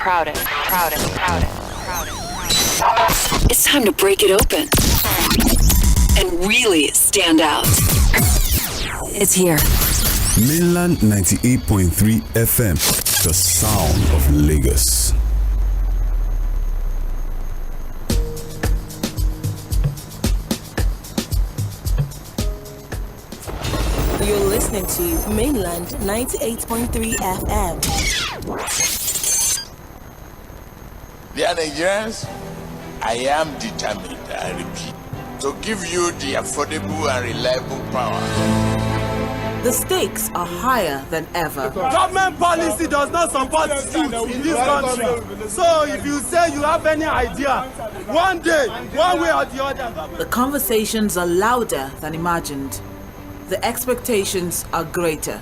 proudest. It's time to break it open and really stand out. It's here. Mainland 98.3 FM, the sound of Lagos. You're listening to Mainland 98.3 FM. Dear Nigerians, I am determined, I repeat, to give you the affordable and reliable power. The stakes are higher than ever. Government policy does not support youth in this country. So if you say you have any idea, one day, one way or the other. The conversations are louder than imagined. The expectations are greater.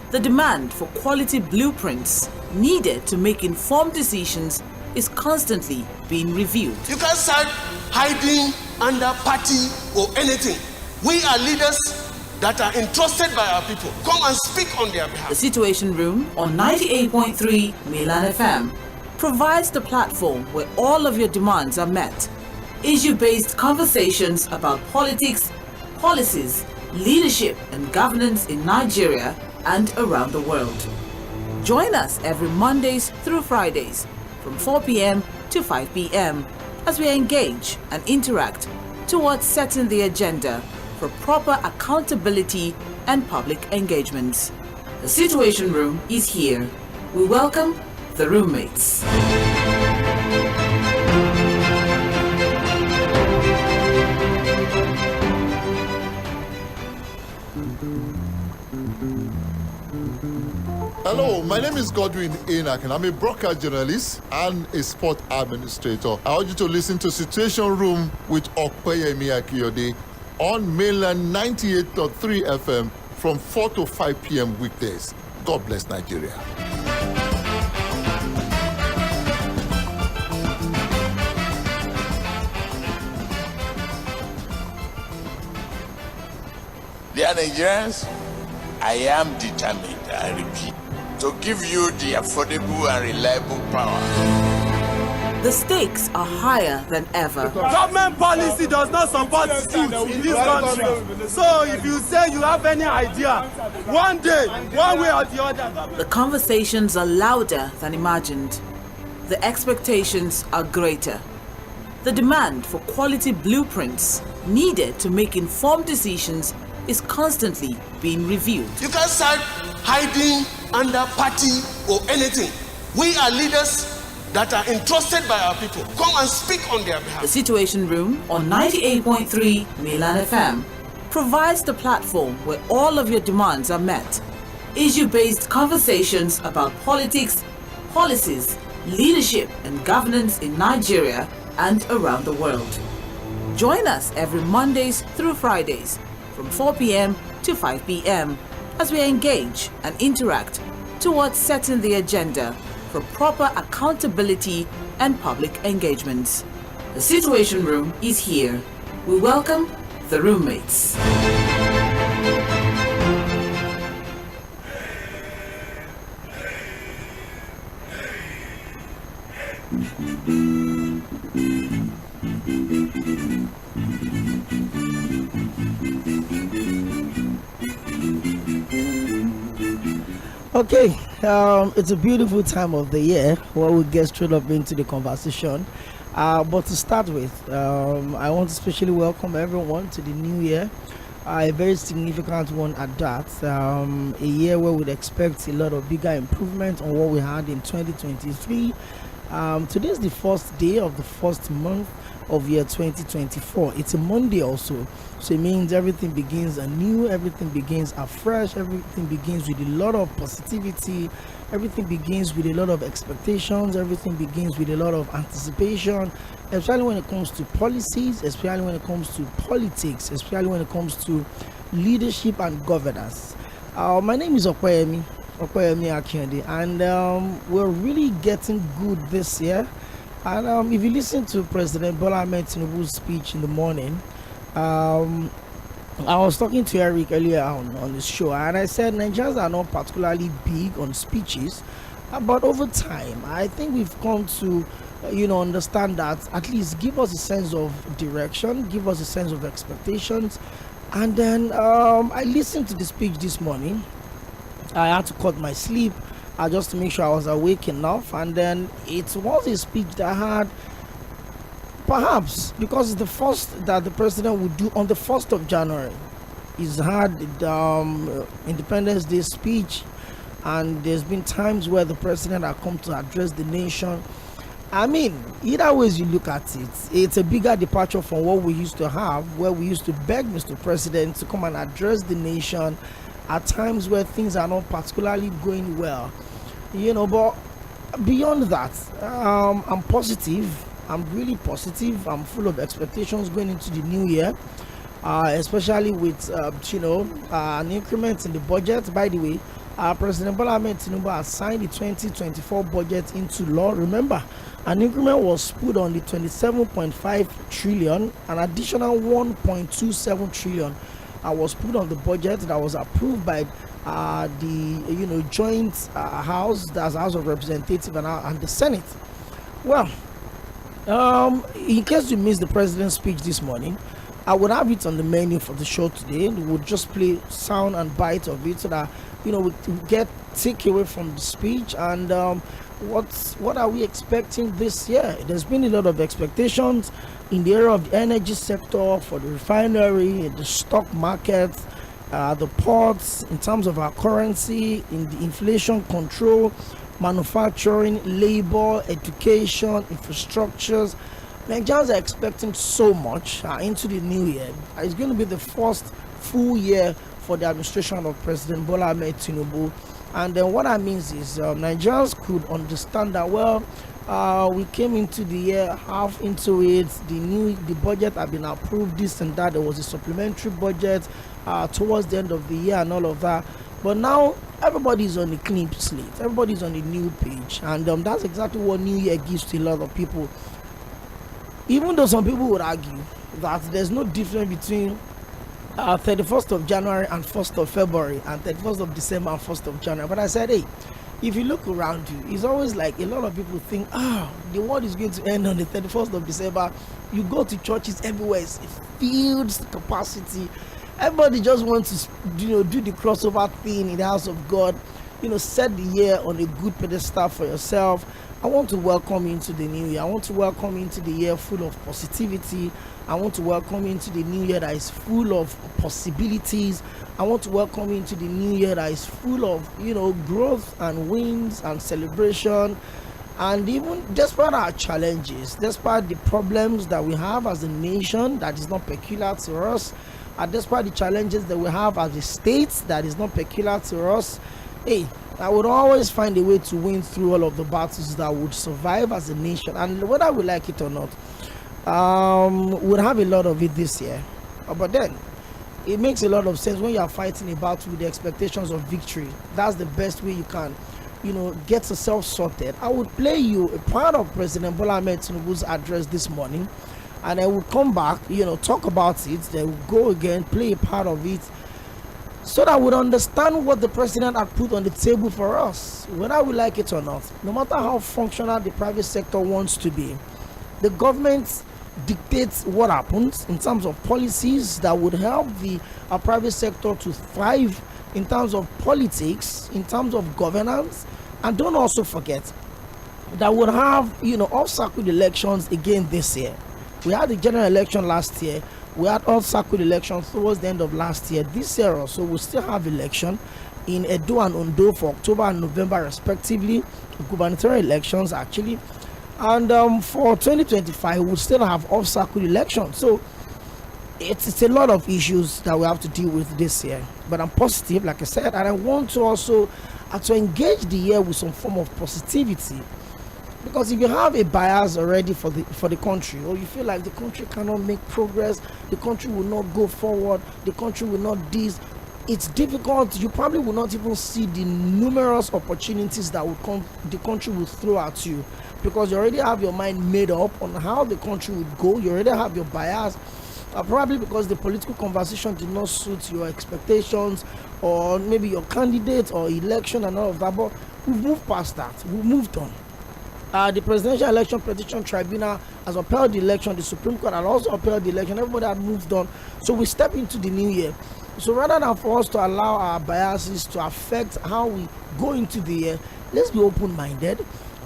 The demand for quality blueprints needed to make informed decisions is constantly being reviewed. You can't start hiding under party or anything. We are leaders that are entrusted by our people. Come and speak on their behalf. The Situation Room on 98.3 Mainland FM provides the platform where all of your demands are met. Issue-based conversations about politics, policies, leadership and governance in Nigeria and around the world. Join us every Mondays through Fridays from 4 p.m. to 5 p.m. as we engage and interact towards setting the agenda for proper accountability and public engagements. The Situation Room is here. We welcome the roommates. Hello, my name is Godwin Enoch and I'm a broadcast journalist and a sport administrator. I want you to listen to Situation Room with Tᴏɪᴛᴛᴇʀ on Mainland 98.3 FM from 4 to 5 p.m. weekdays. God bless Nigeria. Dear Nigerians, I am determined, I repeat, to give you the affordable and reliable power. The stakes are higher than ever. Government policy does not support youth in this country. So if you say you have any idea, one day, one way or the other. The conversations are louder than imagined. The expectations are greater. The demand for quality blueprints needed to make informed decisions is constantly being reviewed. You can't start hiding under party or anything. We are leaders that are entrusted by our people. Come and speak on their behalf. The Situation Room on 98.3 Mainland FM provides the platform where all of your demands are met. Issue-based conversations about politics, policies, leadership and governance in Nigeria and around the world. Join us every Mondays through Fridays from 4 p.m. to 5 p.m. as we engage and interact towards setting the agenda for proper accountability and public engagements. The Situation Room is here. We welcome the roommates. Okay, it's a beautiful time of the year where we get straight up into the conversation. But to start with, I want to especially welcome everyone to the new year, a very significant one at that. A year where we'd expect a lot of bigger improvement on what we had in 2023. Today is the first day of the first month of year 2024. It's a Monday also, so it means everything begins anew, everything begins afresh, everything begins with a lot of positivity, everything begins with a lot of expectations, everything begins with a lot of anticipation, especially when it comes to policies, especially when it comes to politics, especially when it comes to leadership and governance. My name is Tᴏɪᴛᴛᴇʀ Mᴜsɪᴄ, and we're really getting good this year. And if you listen to President Bola Tinubu's speech in the morning, I was talking to Eric earlier on the show, and I said Nigerians are not particularly big on speeches, But over time, I think we've come to, understand that at least give us a sense of direction, give us a sense of expectations. And then I listened to the speech this morning. I had to cut my sleep just to make sure I was awake enough. And then it was a speech that had, perhaps because it's the first that the president would do on the 1st of January. He's had the Independence Day speech, and there's been times where the president had come to address the nation. I mean, either ways you look at it, it's a bigger departure from what we used to have, where we used to beg Mr. President to come and address the nation at times where things are not particularly going well. But beyond that, I'm positive. I'm really positive. I'm full of expectations going into the new year, especially with, an increment in the budget. By the way, President Bola Tinubu has signed the 2024 budget into law. Remember, an increment was put on the 27.5 trillion, an additional 1.27 trillion was put on the budget that was approved by the joint house, that's House of Representatives and the Senate. Well, in case you missed the president's speech this morning, I would have it on the menu for the show today. We would just play sound and bite of it so that we get takeaway from the speech. And what are we expecting this year? There's been a lot of expectations in the area of the energy sector, for the refinery, the stock market, the ports, in terms of our currency, in the inflation control, manufacturing, labor, education, infrastructures. Nigerians are expecting so much into the new year. It's going to be the first full year for the administration of President Bola Tinubu. And then what that means is Nigerians could understand that, we came into the year half into it, the budget had been approved, this and that. There was a supplementary budget towards the end of the year and all of that. But now everybody's on a clean slate, everybody's on a new page, and that's exactly what New Year gives to a lot of people. Even though some people would argue that there's no difference between 31st of January and 1st of February and 31st of December and 1st of January. But I said, hey, if you look around you, it's always like a lot of people think, the world is going to end on the 31st of December. You go to churches everywhere, it's filled capacity. Everybody just wants to, do the crossover thing in the house of God. Set the year on a good pedestal for yourself. I want to welcome you into the new year. I want to welcome you into the year full of positivity. I want to welcome you into the new year that is full of possibilities. I want to welcome you into the new year that is full of, growth and wins and celebration. And even despite our challenges, despite the problems that we have as a nation that is not peculiar to us, and despite the challenges that we have as a state that is not peculiar to us, hey, I would always find a way to win through all of the battles that would survive as a nation. And whether we like it or not, we'll have a lot of it this year. But then, it makes a lot of sense when you are fighting a battle with the expectations of victory. That's the best way you can, get yourself sorted. I would play you a part of President Bola Tinubu's address this morning, and I will come back, talk about it. Then we'll go again, play a part of it, so that we'll understand what the president had put on the table for us, whether we like it or not. No matter how functional the private sector wants to be, the government dictates what happens in terms of policies that would help the private sector to thrive in terms of politics, in terms of governance. And don't also forget that we'll have, off-circuit elections again this year. We had the general election last year. We had off-circuit elections towards the end of last year. This year also, we'll still have election in Edo and Ondo for October and November respectively, gubernatorial elections actually. And for 2025, we'll still have off-circuit elections. So it's a lot of issues that we have to deal with this year. But I'm positive, like I said, and I want to also to engage the year with some form of positivity. Because if you have a bias already for the country, or you feel like the country cannot make progress, the country will not go forward, the country will not this, it's difficult. You probably will not even see the numerous opportunities that will come, the country will throw at you, because you already have your mind made up on how the country would go. You already have your bias probably because the political conversation did not suit your expectations, or maybe your candidate or election and all of that. But we've moved past that. We've moved on. The Presidential Election Petition Tribunal has upheld the election. The Supreme Court has also upheld the election. Everybody had moved on. So we step into the new year. So rather than for us to allow our biases to affect how we go into the year, let's be open-minded.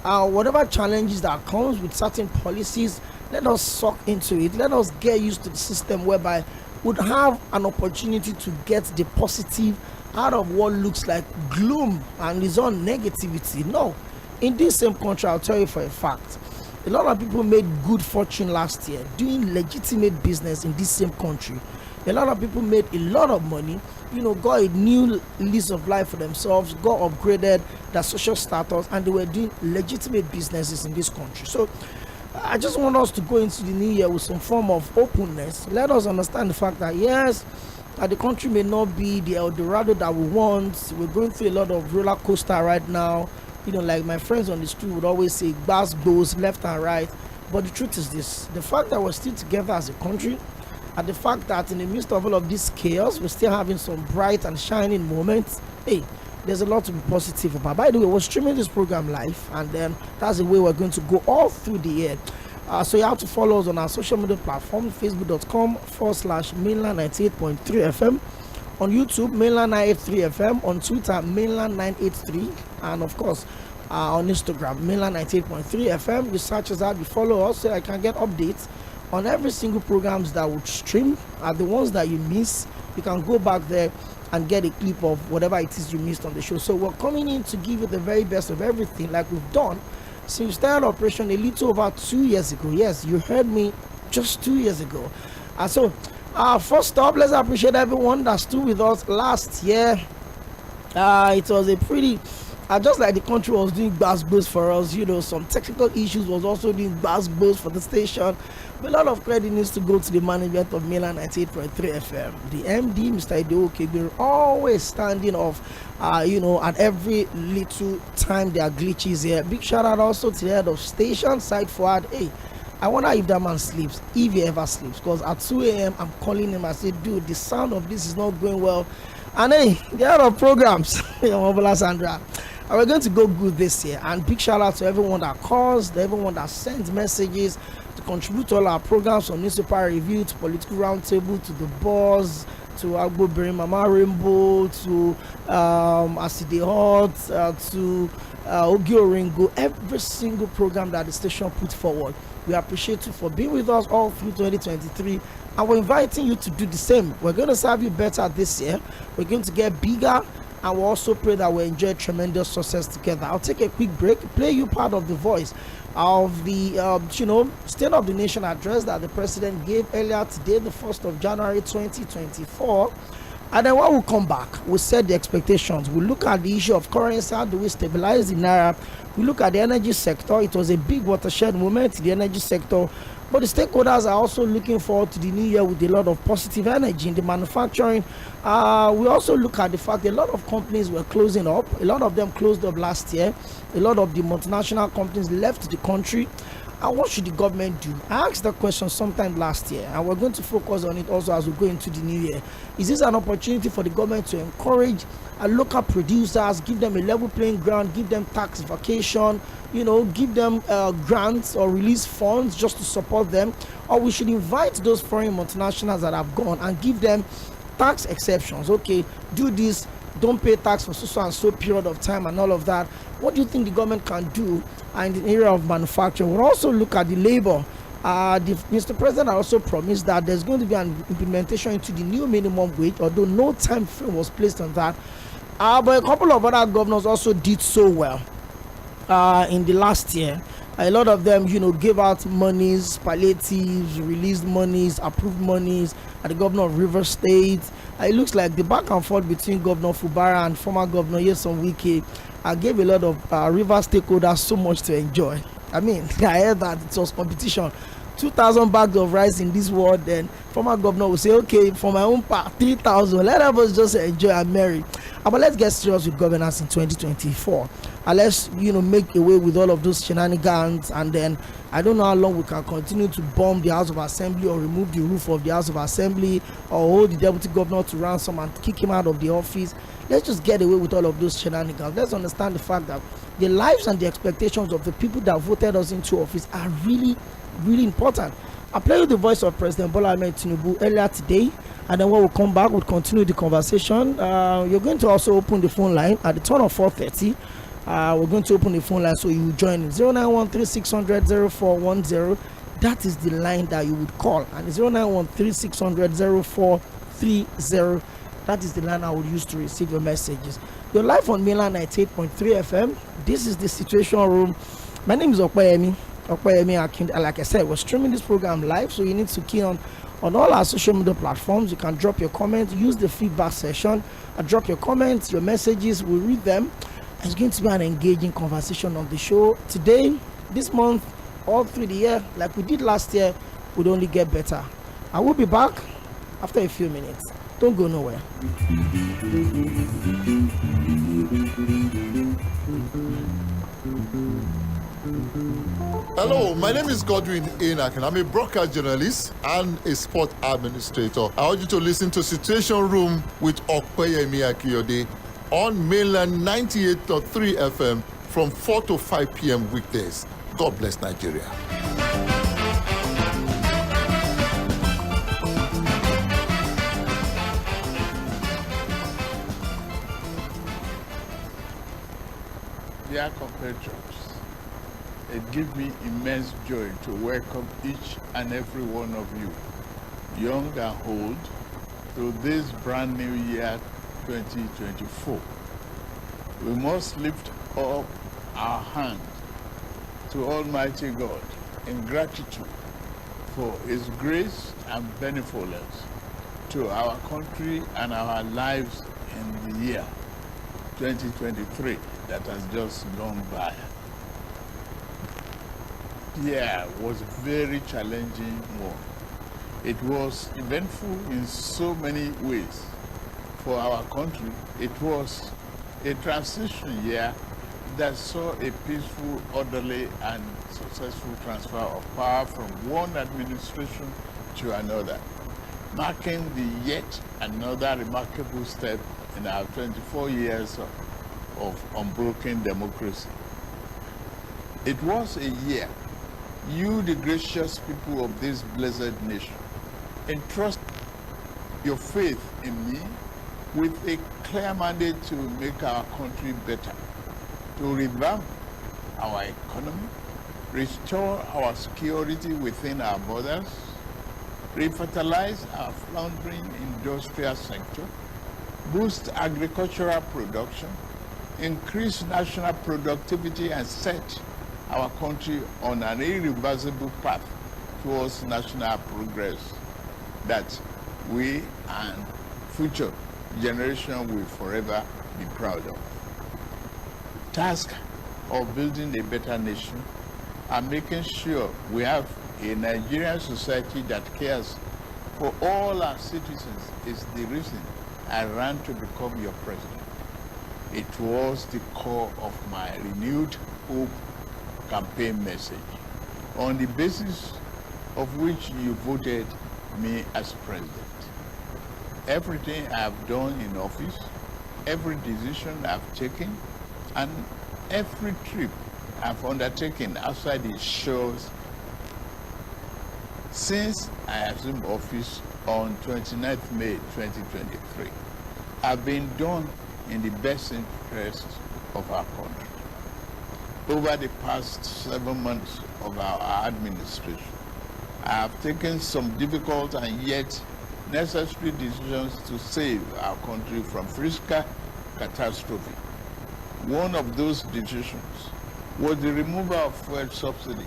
Whatever challenges that comes with certain policies, let us suck into it. Let us get used to the system whereby we'd have an opportunity to get the positive out of what looks like gloom and is on negativity. No. In this same country, I'll tell you for a fact, a lot of people made good fortune last year doing legitimate business in this same country. A lot of people made a lot of money, got a new lease of life for themselves, got upgraded their social status, and they were doing legitimate businesses in this country. So I just want us to go into the new year with some form of openness. Let us understand the fact that yes, the country may not be the El Dorado that we want. We're going through a lot of roller coaster right now. Like my friends on the street would always say, gas goes left and right. But the truth is this: the fact that we're still together as a country, and the fact that in the midst of all of this chaos, we're still having some bright and shining moments. Hey, there's a lot to be positive about. By the way, we're streaming this program live, and then that's the way we're going to go all through the year. So you have to follow us on our social media platform, facebook.com/mainland98.3 FM. On YouTube, Mainland 983 FM. On Twitter, Mainland 983. And of course, on Instagram, Mainland 98.3 FM. You search us out, you follow us so I can get updates on every single programs that would stream. The ones that you miss, you can go back there and get a clip of whatever it is you missed on the show. So we're coming in to give you the very best of everything, like we've done since we started operation a little over 2 years ago. Yes, you heard me, just 2 years ago. So first up, let's appreciate everyone that stood with us last year. It was a pretty, just like the country was doing buzz for us, some technical issues was also doing buzz for the station. But a lot of credit needs to go to the management of Mainland 98.3 FM. The MD, Mr. Oᴘᴇɪᴅ, always standing off, at every little time there are glitches here. Big shout out also to the head of station, side forward. Hey, I wonder if that man sleeps, if he ever sleeps, because at 2 a.m. I'm calling him. I say, dude, the sound of this is not going well. And hey, there are programs, Sandra. And we're going to go good this year. And big shout out to everyone that calls, everyone that sends messages to contribute to all our programs, from newspaper review to political roundtable to the boss, to Agbo Mama Rainbow, to Aside Hot, to Ogi Oringo, every single program that the station put forward. We appreciate you for being with us all through 2023, and we're inviting you to do the same. We're going to serve you better this year. We're going to get bigger, and we also pray that we enjoy tremendous success together. I'll take a quick break, play you part of the voice of the State of the Nation address that the president gave earlier today, the 1st of January 2024. And then when we come back, we set the expectations. We look at the issue of currency. How do we stabilize the naira? We look at the energy sector. It was a big watershed moment in the energy sector. But the stakeholders are also looking forward to the new year with a lot of positive energy in the manufacturing. We also look at the fact that a lot of companies were closing up. A lot of them closed up last year. A lot of the multinational companies left the country. And what should the government do? I asked that question sometime last year, and we're going to focus on it also as we go into the new year. Is this an opportunity for the government to encourage local producers, give them a level playing ground, give them tax vacation, give them grants or release funds just to support them? Or we should invite those foreign multinationals that have gone and give them tax exceptions? Okay, do this, don't pay tax for so and so period of time and all of that. What do you think the government can do in the area of manufacturing? We'll also look at the labor. Mr. President also promised that there's going to be an implementation into the new minimum wage, although no time frame was placed on that. But a couple of other governors also did so well in the last year. A lot of them, gave out monies, palliatives, released monies, approved monies. At the governor of Rivers State, it looks like the back and forth between Governor Fubara and former Governor Nyesom gave a lot of Rivers stakeholders so much to enjoy. I mean, I heard that it was competition 2,000 bags of rice in this world, then former governor will say, okay, for my own part, 3,000. Let us just enjoy and marry. But let's get serious with governance in 2024. And let's, make away with all of those shenanigans. And then I don't know how long we can continue to bomb the House of Assembly or remove the roof of the House of Assembly or hold the deputy governor to ransom and kick him out of the office. Let's just get away with all of those shenanigans. Let's understand the fact that the lives and the expectations of the people that voted us into office are really, really important. I played with the voice of President Bola Tinubu earlier today, and then when we come back, we'll continue the conversation. You're going to also open the phone line at the turn of 4:30. We're going to open the phone line so you join in 0913-600-0410. That is the line that you would call, and 0913-600-0430. That is the line I would use to receive your messages. You're live on Mainland 98.3 FM. This is the Situation Room. My name is Tᴏɪᴛᴛᴇʀ Mᴜsɪᴄ. Like I said, we're streaming this program live, so you need to key on all our social media platforms. You can drop your comments, use the feedback session, drop your comments, your messages. We'll read them. It's going to be an engaging conversation on the show. Today, this month, all through the year, like we did last year, would only get better. I will be back after a few minutes. Don't go nowhere. Hello, my name is Tᴏɪᴛᴛᴇʀ. I'm a broadcast journalist and a sport administrator. I want you to listen to Situation Room with O꽍 on Mainland 98.3 FM from 4 to 5 p.m. weekdays. God bless Nigeria. Dear compatriots, it gives me immense joy to welcome each and every one of you, young and old, to this brand new year 2024. We must lift up our hand to Almighty God in gratitude for His grace and benevolence to our country and our lives in the year 2023 that has just gone by. Yeah, it was a very challenging one. It was eventful in so many ways. For our country, it was a transition year that saw a peaceful, orderly, and successful transfer of power from one administration to another, marking the yet another remarkable step in our 24 years of unbroken democracy. It was a year you, the gracious people of this blessed nation, entrust your faith in me with a clear mandate to make our country better, to revamp our economy, restore our security within our borders, revitalize our floundering industrial sector, boost agricultural production, increase national productivity, and set our country on an irreversible path towards national progress that we and future generation will forever be proud of. Task of building a better nation and making sure we have a Nigerian society that cares for all our citizens is the reason I ran to become your president. It was the core of my renewed hope campaign message, on the basis of which you voted me as president. Everything I have done in office, every decision I've taken, and every trip I've undertaken outside the shores since I assumed office on 29th May 2023 have been done in the best interest of our country. Over the past 7 months of our administration, I have taken some difficult and yet necessary decisions to save our country from fiscal catastrophe. One of those decisions was the removal of fuel subsidy,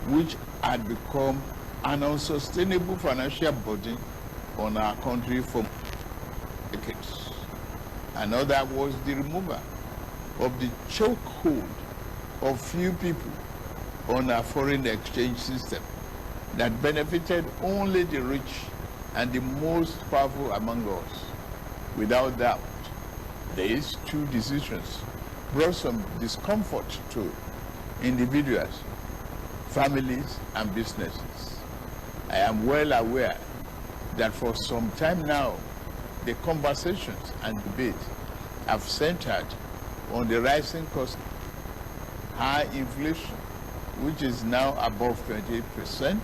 which had become an unsustainable financial burden on our country for decades. Another was the removal of the chokehold of few people on our foreign exchange system, that benefited only the rich and the most powerful among us. Without doubt, these two decisions brought some discomfort to individuals, families, and businesses. I am well aware that for some time now, the conversations and debate have centered on the rising cost, high inflation, which is now above 28%,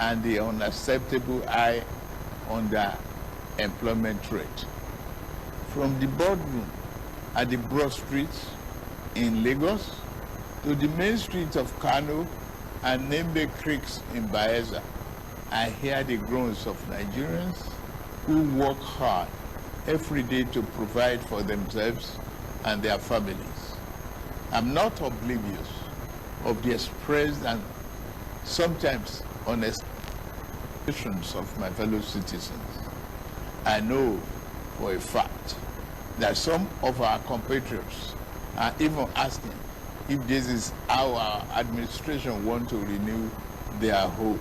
and the unacceptable high underemployment rate. From the boardroom at the broad streets in Lagos to the main streets of Kano and Nembe creeks in Bayelsa, I hear the groans of Nigerians who work hard every day to provide for themselves and their families. I'm not oblivious of the expressed and sometimes honest expectations of my fellow citizens. I know for a fact that some of our compatriots are even asking if this is how our administration wants to renew their hope.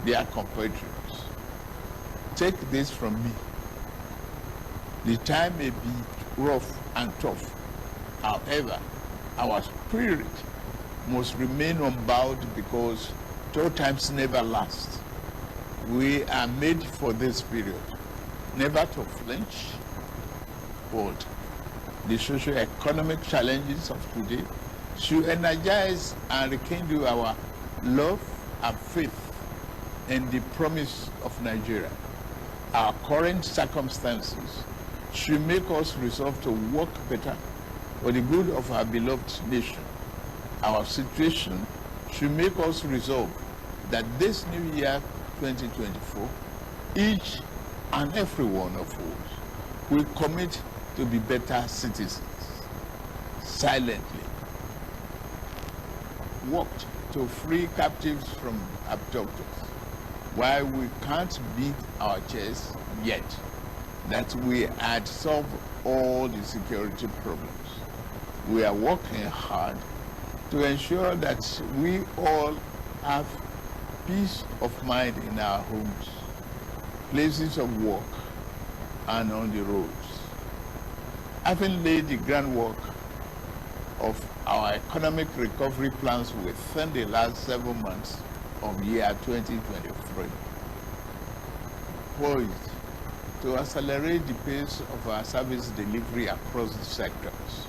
Their compatriots, take this from me. The time may be rough and tough. However, our spirit must remain unbowed because tough times never last. We are made for this period, never to flinch, but the socio-economic challenges of today should energize and rekindle our love and faith in the promise of Nigeria. Our current circumstances should make us resolve to work better for the good of our beloved nation. Our situation should make us resolve that this new year 2024, each and every one of us will commit to be better citizens. Silently worked to free captives from abductors. While we can't beat our chest yet that we had solved all the security problems, we are working hard to ensure that we all have peace of mind in our homes, places of work, and on the roads. Having laid the groundwork of our economic recovery plans within the last 7 months of year 2023, poised to accelerate the pace of our service delivery across the sectors.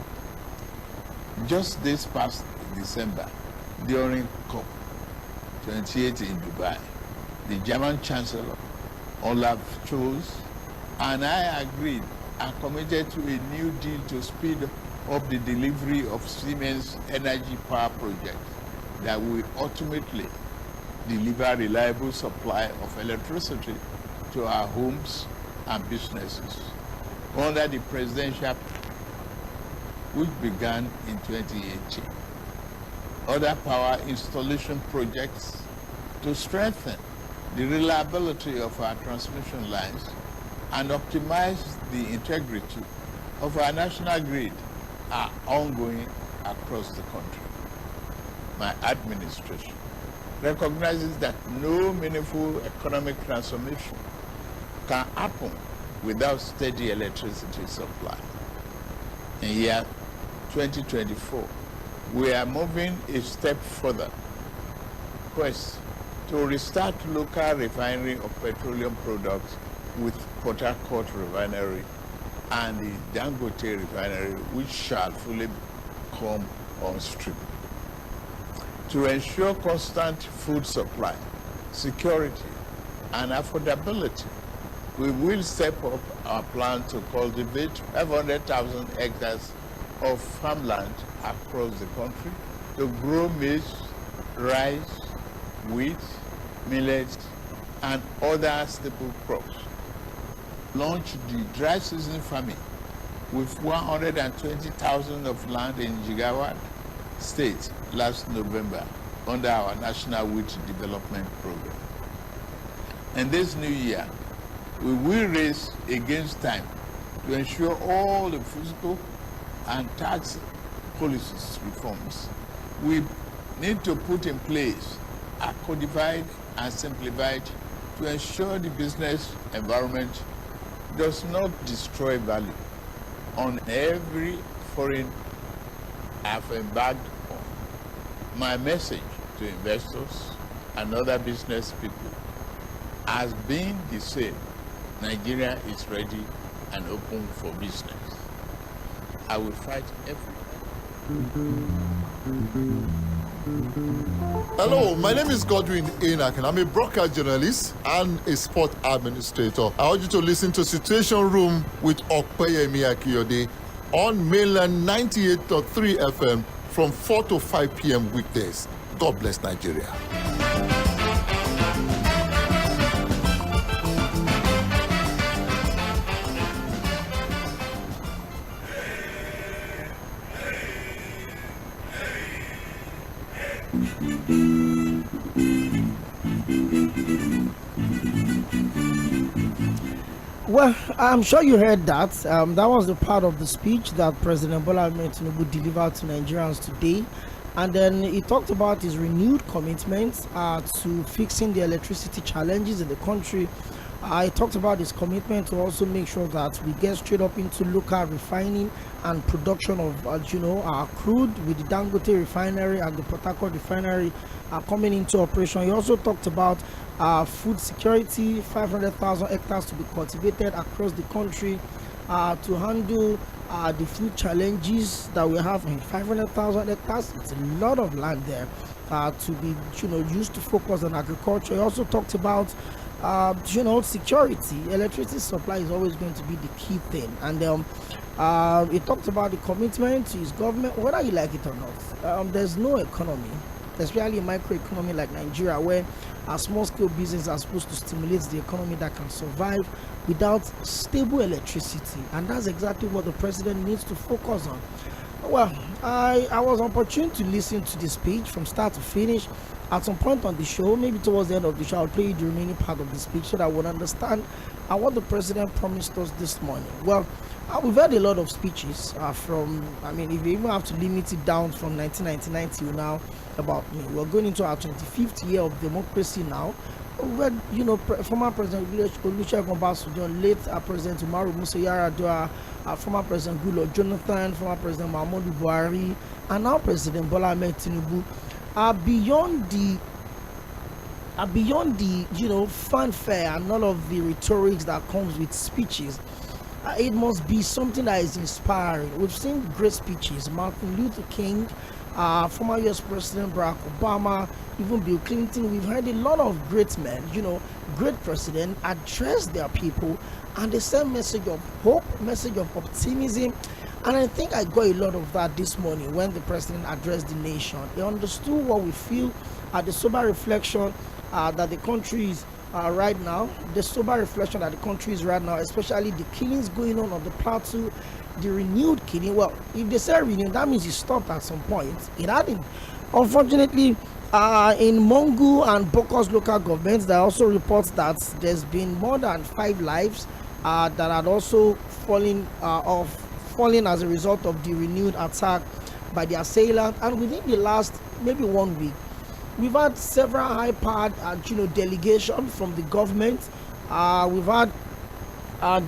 Just this past December, during COP28 in Dubai, the German Chancellor, Olaf Scholz, and I agreed and committed to a new deal to speed up the delivery of Siemens energy power project that will ultimately deliver reliable supply of electricity to our homes and businesses under the presidential which began in 2018. Other power installation projects to strengthen the reliability of our transmission lines and optimize the integrity of our national grid are ongoing across the country. My administration recognizes that no meaningful economic transformation can happen without steady electricity supply. In year 2024, we are moving a step further, quest to restart local refinery of petroleum products with Port Harcourt Refinery and the Dangote Refinery, which shall fully come on stream. To ensure constant food supply, security, and affordability, we will step up our plan to cultivate 500,000 hectares of farmland across the country to grow maize, rice, wheat, millet, and other staple crops. Launch the dry season farming with 120,000 of land in Jigawa State last November under our National Wheat Development Program. In this new year, we will race against time to ensure all the fiscal and tax policies reforms we need to put in place are codified and simplified to ensure the business environment does not destroy value on every foreign I've embarked on. My message to investors and other business people has been the same. Nigeria is ready and open for business. I will fight every. Hello, my name is Tᴜɪ̀nᴛᴇʀ I'm a broadcast journalist and a sport administrator. I want you to listen to Situation Room with O꽚pẹ́yẹmí on mainland 98.3 FM from 4 to 5 p.m. weekdays. God bless Nigeria. Well, I'm sure you heard that. That was the part of the speech that President Bola Tinubu delivered to Nigerians today. And then he talked about his renewed commitment to fixing the electricity challenges in the country. He talked about his commitment to also make sure that we get straight up into local refining and production of, our crude with the Tğᴇ refinery and the Port Harcourt refinery coming into operation. He also talked about food security, 500,000 hectares to be cultivated across the country to handle the food challenges that we have in 500,000 hectares. It's a lot of land there to be used to focus on agriculture. He also talked about security. Electricity supply is always going to be the key thing, and he talked about the commitment to his government, whether you like it or not. There's no economy, especially a microeconomy like Nigeria, where a small-scale business are supposed to stimulate the economy that can survive without stable electricity, and that's exactly what the president needs to focus on. Well, I was opportune to listen to the speech from start to finish. At some point on the show, maybe towards the end of the show, I'll play you the remaining part of the speech so that we'll understand what the president promised us this morning. Well, we've heard a lot of speeches if you even have to limit it down from 1999 till now about me. We're going into our 25th year of democracy now. Where, former President Olusegun Obasanjo, late President Mᴜsɪᴄ, former President Goodluck Jonathan, former President Muhammadu Buhari, and now President Bola Tinubu are beyond the fanfare and all of the rhetorics that comes with speeches. It must be something that is inspiring. We've seen great speeches. Martin Luther King, former US President Barack Obama, even Bill Clinton. We've heard a lot of great men, great presidents address their people, and they send message of hope, message of optimism. And I think I got a lot of that this morning when the president addressed the nation. He understood what we feel, the sober reflection that the country is right now, especially the killings going on the plateau, the renewed killing. Well, if they say renewed, that means it stopped at some point. It hadn't. Unfortunately, in Mongu and Bokos local governments, there are also reports that there's been more than 5 lives that had also fallen as a result of the renewed attack by the assailant. And within the last maybe 1 week, we've had several high-powered delegation from the government. We've had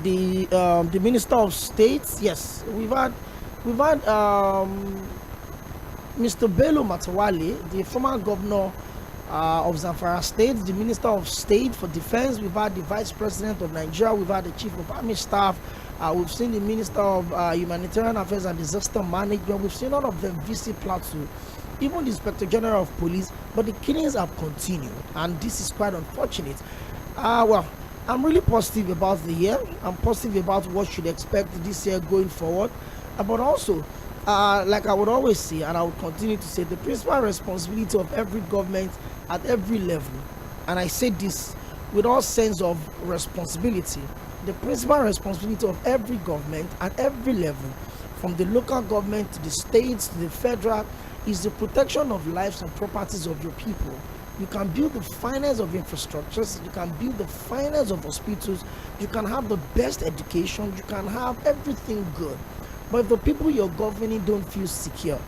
the Minister of State. Yes, we've had Mr. Bello Matawalle, the former governor of Zamfara State, the Minister of State for Defense. We've had the Vice President of Nigeria. We've had the Chief of Army Staff. We've seen the Minister of Humanitarian Affairs and Disaster Management. We've seen all of them visit Plateau, even the Inspector General of Police. But the killings have continued, and this is quite unfortunate. Well, I'm really positive about the year. I'm positive about what should expect this year going forward. But also, like I would always say, and I would continue to say, the principal responsibility of every government at every level, and I say this with all sense of responsibility, the principal responsibility of every government at every level, from the local government to the states to the federal, is the protection of lives and properties of your people. You can build the finest of infrastructures, you can build the finest of hospitals, you can have the best education, you can have everything good. But if the people you're governing don't feel secure,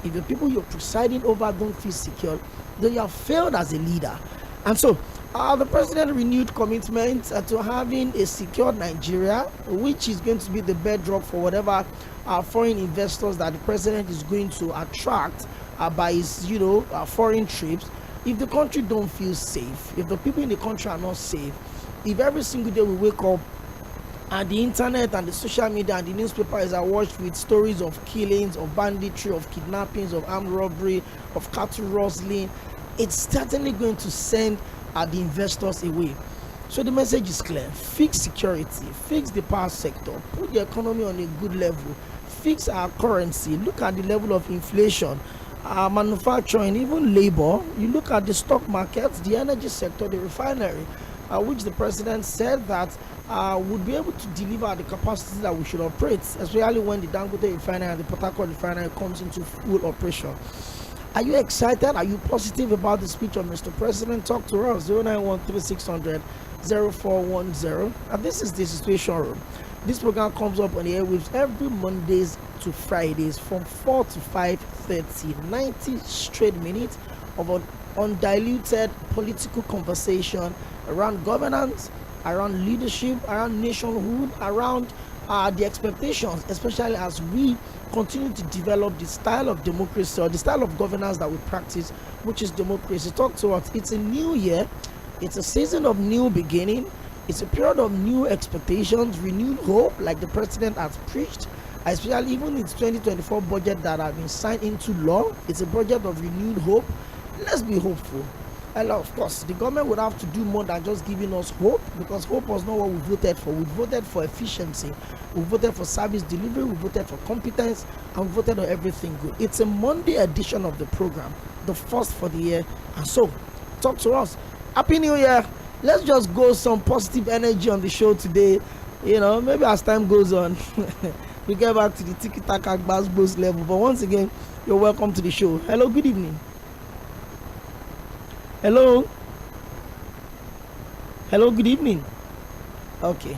If the people you're presiding over don't feel secure, then you have failed as a leader. And so the president renewed commitment to having a secure Nigeria, which is going to be the bedrock for whatever foreign investors that the president is going to attract by his, foreign trips. If the country don't feel safe, if the people in the country are not safe, if every single day we wake up and the internet and the social media and the newspaper is awash with stories of killings, of banditry, of kidnappings, of armed robbery, of cattle rustling, it's certainly going to send the investors away. So the message is clear: fix security, fix the power sector, put the economy on a good level, fix our currency, look at the level of inflation, manufacturing, even labor. You look at the stock markets, the energy sector, the refinery, which the president said that would be able to deliver the capacity that we should operate, especially when the Dangote refinery and the Port Harcourt refinery comes into full operation. Are you excited? Are you positive about the speech of Mr. President? Talk to us, 09136000410. And this is the Situation Room. This program comes up on the airwaves every Mondays to Fridays from 4 to 5:30, 90 straight minutes of an undiluted political conversation around governance, around leadership, around nationhood, around the expectations, especially as we continue to develop the style of democracy or the style of governance that we practice, which is democracy. Talk to us. It's a new year. It's a season of new beginning. It's a period of new expectations, renewed hope, like the president has preached, especially even its 2024 budget that has been signed into law. It's a budget of renewed hope. Let's be hopeful. And of course, the government would have to do more than just giving us hope, because hope was not what we voted for. We voted for efficiency, we voted for service delivery, we voted for competence, and we voted on everything good. It's a Monday edition of the program, the first for the year. And so, talk to us. Happy New Year. Let's just go some positive energy on the show today. Maybe as time goes on, we get back to the tiki-taka bass level. But once again, you're welcome to the show. Hello, good evening. Hello, good evening. Okay,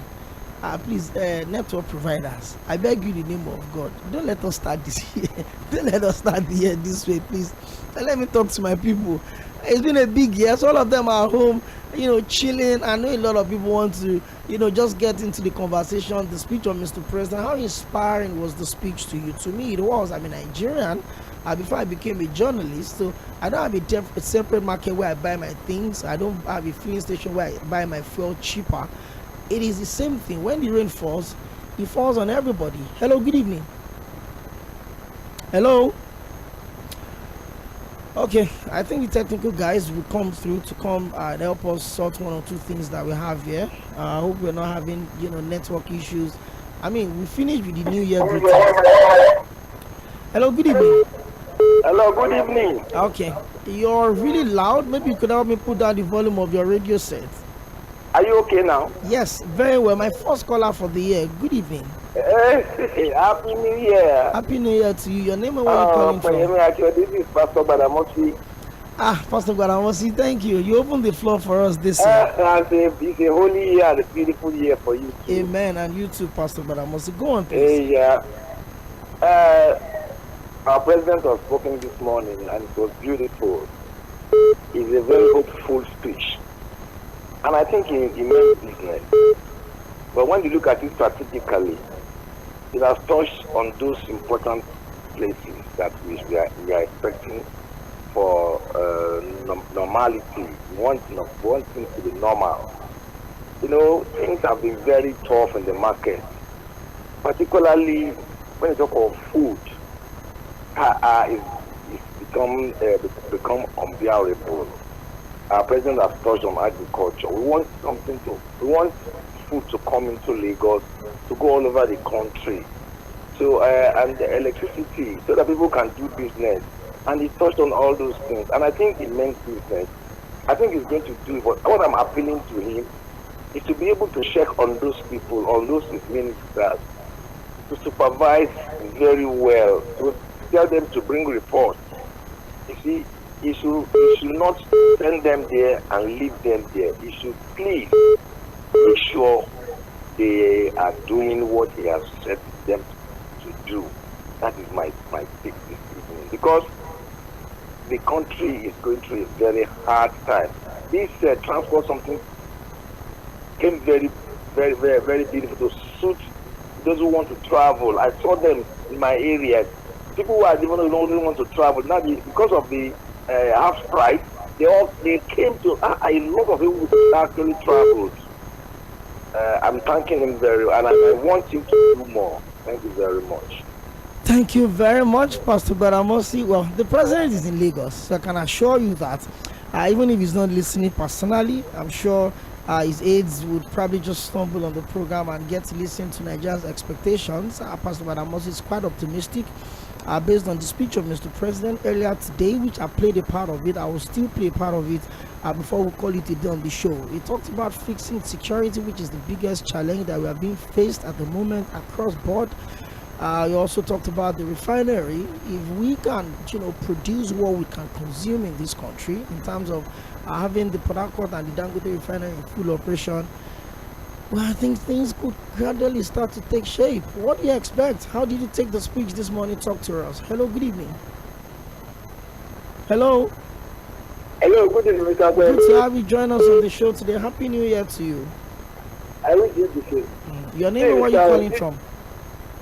please, network providers, I beg you in the name of God, don't let us start this year. Don't let us start the year this way, please. Let me talk to my people. It's been a big year, so all of them are home, chilling. I know a lot of people want to, just get into the conversation. The speech of Mr. President, how inspiring was the speech to you? To me, it was. I'm a Nigerian. Before I became a journalist, so I don't have a separate market where I buy my things. I don't have a filling station where I buy my fuel cheaper. It is the same thing. When the rain falls, it falls on everybody. Hello, good evening. Hello. Okay, I think the technical guys will come through to come and help us sort one or two things that we have here. I hope we're not having, network issues. We finished with the New Year greetings. Hello, good evening. Hello, good evening. Okay, you're really loud. Maybe you could help me put down the volume of your radio set. Are you okay now? Yes, very well. My first caller for the year. Good evening. Happy New Year. Happy New Year to you. Your name and where you calling from? This is Pastor Badamosi. Pastor Badamosi, thank you. You opened the floor for us this year. It's a holy year and a beautiful year for you too. Amen. And you too, Pastor Badamosi. Go on, please. Our president was spoken this morning and it was beautiful. It's a very hopeful speech. And I think he meant business. But when you look at it strategically, it has touched on those important places that we are expecting for normality. We want things to be normal. Things have been very tough in the market, particularly when you talk of food. It's become unbearable. Our president has touched on agriculture. We want food to come into Lagos, to go all over the country. So and the electricity, so that people can do business. And he touched on all those things. And I think he meant business. I think he's going to do it. But what I'm appealing to him is to be able to check on those people, on those ministers, to supervise very well, to tell them to bring reports. You see, he should not send them there and leave them there. He should please make sure they are doing what he has said them to do. That is my take this evening. because the country is going through a very hard time. This transport something came very, very, very, very beautiful to suit those who want to travel. I saw them in my area. People who are even don't want to travel now because of the half price. They came to a lot of people who actually traveled. I'm thanking him very well, and I want him to do more. Thank you very much. Thank you very much, Pastor Baramosi. Well, the president is in Lagos, so I can assure you that even if he's not listening personally, I'm sure his aides would probably just stumble on the program and get to listen to Nigeria's expectations. Pastor Baramosi is quite optimistic based on the speech of Mr. President earlier today, which I played a part of it. I will still play a part of it before we call it a day on the show. He talked about fixing security, which is the biggest challenge that we are being faced at the moment across board. He also talked about the refinery. If we can, produce what we can consume in this country in terms of having the Port Harcourt and the Dangote refinery in full operation, well, I think things could gradually start to take shape. What do you expect? How did you take the speech this morning? Talk to us. Hello, good evening. Hello. Hello, good evening, Mr. Good to have you join us on the show today. Happy New Year to you. I wish you the same. Your name and where you calling from?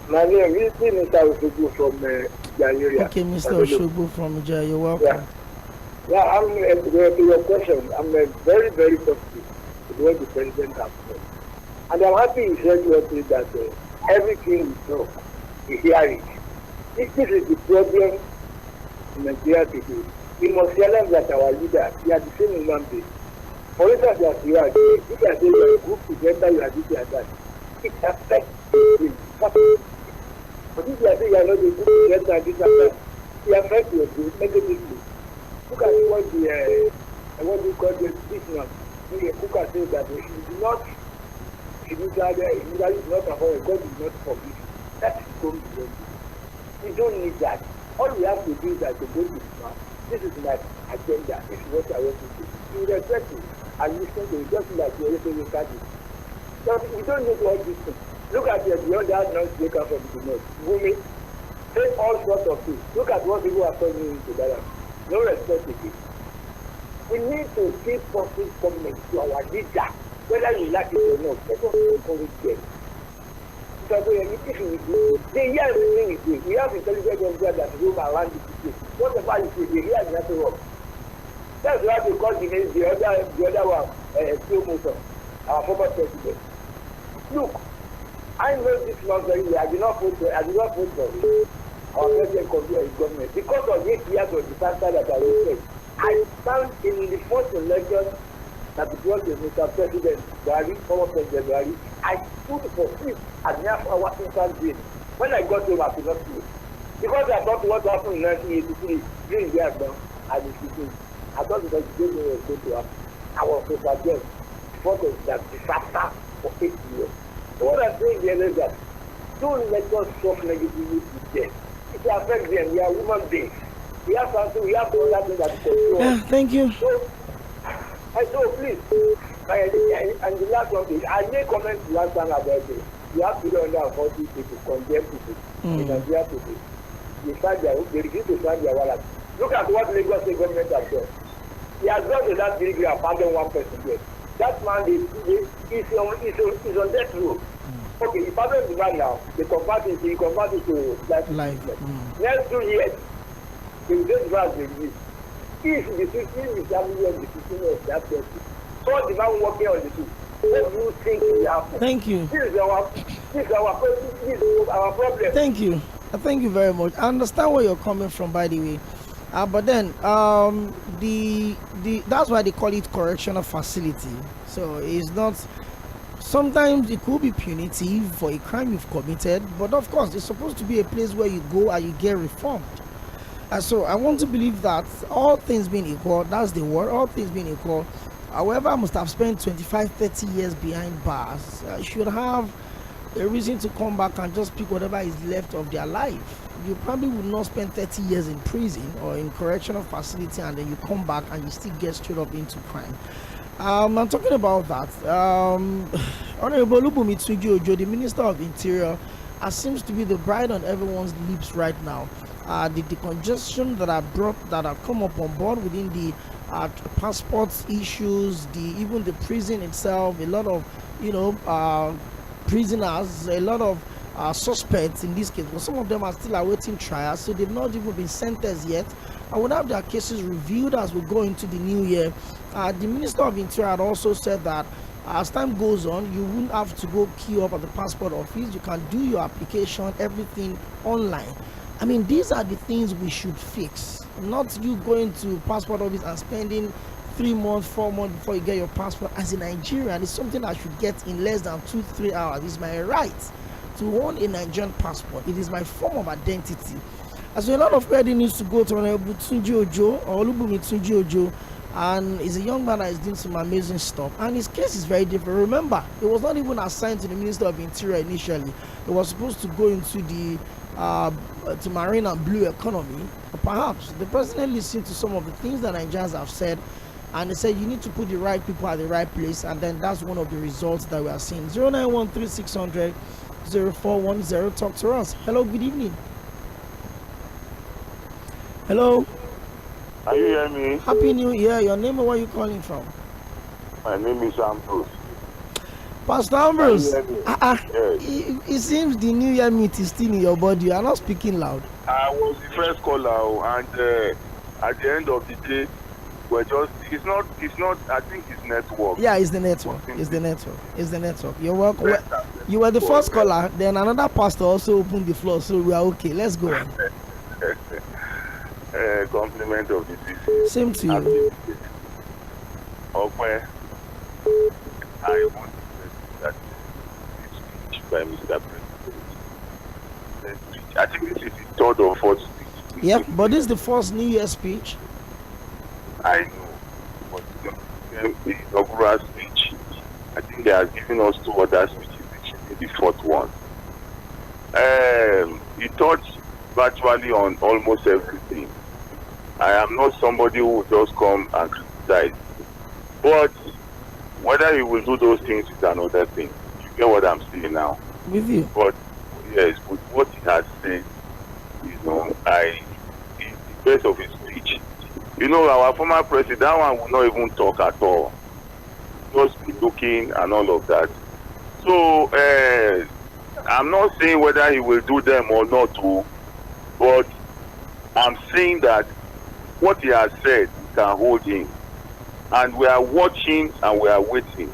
My name is Mr. Oshogbo from Jayuria. Okay, Mr. Oshogbo from Jayuria. You're welcome. Yeah, I'm to your question. I'm very, very positive with what the president has said. And I'm happy he said that everything we talk, we hear it. This is the problem in Nigeria today. We must realize that our leaders, we are the same human beings. For instance, as you are doing, if you are saying you are a group together, you are this and that, it affects the but if you are saying you are not a group together, this and that, it affects your group negatively. Look at what we call the business. Who can say that we should not, if you are there, if you are not avoid, God is not forgive. That is going to be. We don't need that. All we have to do is that to go to the mouth. This is my agenda. This is what I want to do. You respect it and listen to it just like you already look at it. So we don't need all these things. Look at the other non-speaker from the north. Women say all sorts of things. Look at what people are telling you together. No respect again. We need to give positive comments to our leader, whether you like it or not. Let us encourage them. Because if we do, they hear everything we do. We have intelligent engineers that roam around the city. Whatever you say, they hear nothing wrong. That's why they call the other one, Tᴜmōsō, our former president. Look, I know this not very well. I did not vote for our president government because of 8 years of disaster that I will say. I stand in the first election that it was Mr. President Buhari, former President Buhari. I stood for peace and therefore Washington DC. When I got home, I could not sleep. Because I thought what happened in 1983 during the Agba and the city. I thought it was going to happen. I was overjoyed because of that disaster for 8 years. So what I'm saying here is that don't let us talk negatively to them. It affects them. We are human beings. We have something, we have to understand that control. Yeah, thank you. So please, and the last one is, I made comments last time about this. You have 340 people condemn people in Nigeria today. They refuse to sign their wallet. Look at what Lagos State government has done. He has gone to that degree and pardoned one person there. That man is on death row. Okay, he pardoned the man now. He converted to life. Next 2 years, he will just grant the release. If the system is having the system of that person, so the man working on the system, what do you think will happen? Thank you. This is our problem. Thank you. Thank you very much. I understand where you're coming from, by the way. But then, that's why they call it correctional facility. So it's not. Sometimes it could be punitive for a crime you've committed, but of course, it's supposed to be a place where you go and you get reformed. So I want to believe that all things being equal, that's the word, all things being equal, however must have spent 25-30 years behind bars, should have a reason to come back and just pick whatever is left of their life. You probably would not spend 30 years in prison or in correctional facility and then you come back and you still get straight up into crime. I'm talking about that. Honorable Olubunmi Tunji Ojo, the Minister of Interior, seems to be the bride on everyone's lips right now. the congestion that have come up on board within the passport issues, even the prison itself, a lot of prisoners, a lot of suspects in this case, but some of them are still awaiting trial, so they've not even been sentenced yet. I would have their cases reviewed as we go into the new year. The Minister of Interior had also said that as time goes on, you wouldn't have to go queue up at the passport office. You can do your application, everything online. I mean, these are the things we should fix, not you going to passport office and spending 3 months, 4 months before you get your passport. As a Nigerian, it's something I should get in less than 2-3 hours. It's my right to own a Nigerian passport. It is my form of identity. As a lot of credit needs to go to Honorable Tūnjí Òjó, or Olúbùnmi Tūnjí Òjó, and he's a young man that is doing some amazing stuff. And his case is very different. Remember, it was not even assigned to the Minister of Interior initially. It was supposed to go into the to marine and blue economy. But perhaps the president listened to some of the things that Nigerians have said, and they said you need to put the right people at the right place, and then that's one of the results that we are seeing. 09136000410. Talk to us. Hello, good evening. Hello. Are you hearing me? Happy New Year. Your name and where are you calling from? My name is Ambrose. Pastor Ambrose, Yes. it seems the New Year meat is still in your body. You are not speaking loud. I was the first caller, and at the end of the day, it's not, I think it's network. Yeah, it's the network. It's the network. You're welcome. You were the first caller, then another pastor also opened the floor, so we are okay. Let's go on. Compliment of the season. Same to you. Okay. I want to say that this speech by Mr. President, I think this is the third or fourth speech. Yeah, but this is the first New Year speech. I know, but the inaugural speech, I think they are giving us 2 other speeches, which should be the fourth one. He touched virtually on almost everything. I am not somebody who will just come and criticize, but whether he will do those things is another thing. You get what I'm saying now? With you. But yes, with what he has said, it's the best of his speech. Our former president, that one will not even talk at all. Just be looking and all of that. So I'm not saying whether he will do them or not too, but I'm saying that what he has said can hold him. And we are watching and we are waiting.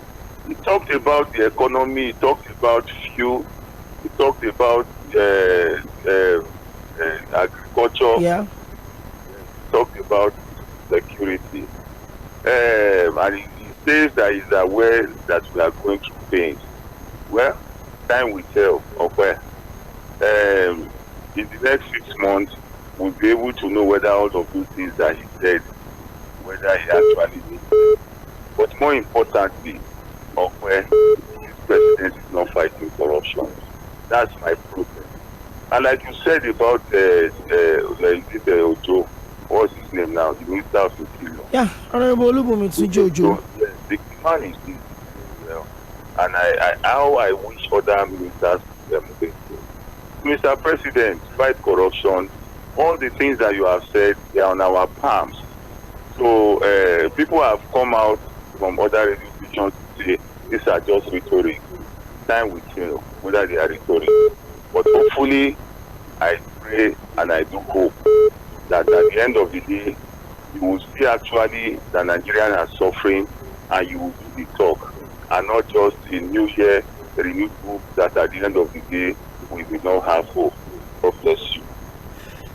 He talked about the economy, he talked about fuel, he talked about agriculture, yeah. He talked about security. And he says that he's aware that we are going through pain. Well, time will tell. Okay. In the next 6 months, we'll be able to know whether all of those things that he said, whether he actually did. But more importantly, okay, this president is not fighting corruption. That's my problem. And like you said about Òjó, what's his name now? The Minister of Interior. Yeah, Honorable Olúbùnmi Tūnjí Òjó. Yes, the man is doing well. And I wish other ministers to Mr. President, fight corruption. All the things that you have said, they are on our palms. So people have come out from other radio stations to say these are just rhetoric. Time will tell whether they are rhetoric. But hopefully, I pray and I do hope that at the end of the day, you will see actually that Nigerians are suffering and you will do the talk. And not just in New Year, renewed hope that at the end of the day, we will not have hope. God bless you.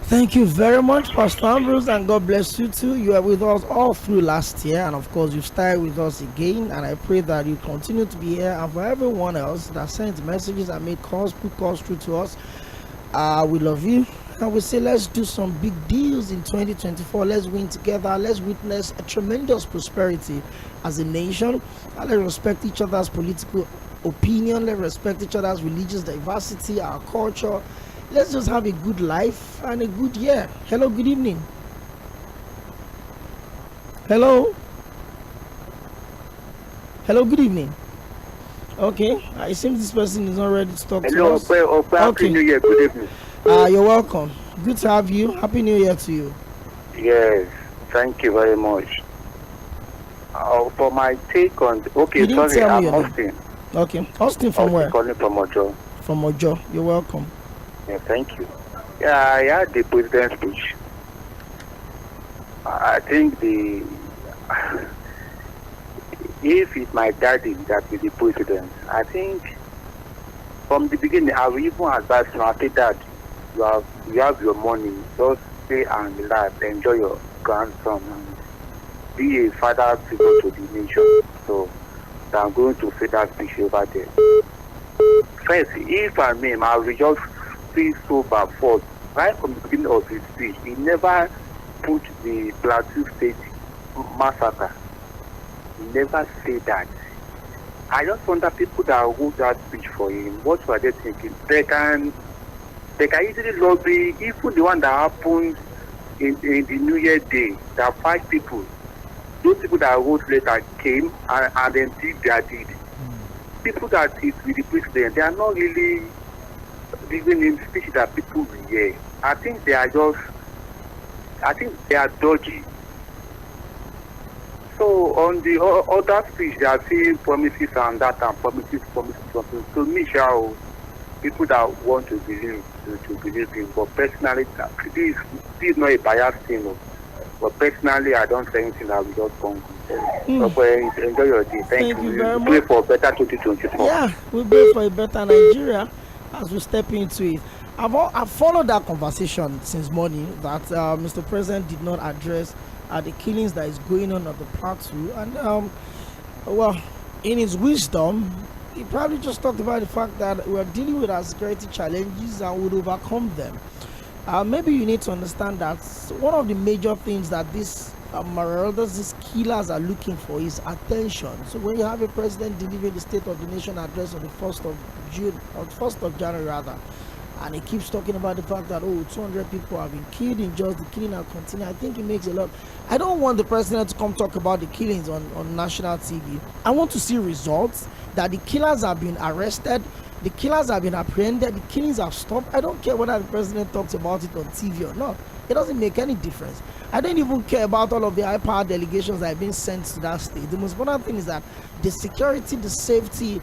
Thank you very much, Pastor Ambrose, and God bless you too. You are with us all through last year, and of course, you started with us again. And I pray that you continue to be here. And for everyone else that sent messages and made calls, put calls through to us, we love you. And we say, let's do some big deals in 2024. Let's win together. Let's witness a tremendous prosperity as a nation. And let's respect each other's political opinion. Let's respect each other's religious diversity, our culture. Let's just have a good life and a good year. Hello, good evening. Hello. Hello, good evening. Okay, it seems this person is not ready to talk to us. Hello, Happy New Year, good evening. You're welcome. Good to have you. Happy New Year to you. Yes, thank you very much. For my take on... Okay, sorry, I'm Austin. Okay, Austin from where? Calling from Ojo. From Ojo. You're welcome. Yeah, thank you. Yeah, I had the president's speech. I think if it's my daddy that is the president, I think from the beginning I will even advise him. I say that you have your money, just stay and relax, enjoy your grandson, and be a father figure to the nation. So I'm going to say that speech over there. First, if I may, I will just feel so bad for right from the beginning of his speech. He never put the Plateau State massacre. He never said that. I just wonder people that wrote that speech for him, what were they thinking? They can easily lobby, even the one that happened in the New Year day, that 5 people. Those people that wrote later came and then did their deed. People that is with the president, they are not really giving him speech that people will hear. I think they are dodgy. So on the other speech, they are saying promises and that and promises. To me, people that want to believe him. But personally, this is not a biased thing. But personally, I don't say anything that will just come. So enjoy your day. Thank you very much. Pray for better 2024. Yeah, we pray for a better Nigeria as we step into it. I've followed that conversation since morning that Mr. President did not address the killings that is going on at the plateau, and well, in his wisdom, he probably just talked about the fact that we're dealing with our security challenges and would overcome them. Maybe you need to understand that one of the major things that these marauders, these killers are looking for is attention. So when you have a president delivering the State of the Nation address on the 1st of June, or 1st of January rather, and he keeps talking about the fact that 200 people have been killed in just the killing and continue. I think it makes a lot. I don't want the president to come talk about the killings on national TV. I want to see results, that the killers have been arrested, the killers have been apprehended, the killings have stopped. I don't care whether the president talks about it on TV or not. It doesn't make any difference. I don't even care about all of the high-power delegations that have been sent to that state. The most important thing is that the security, the safety,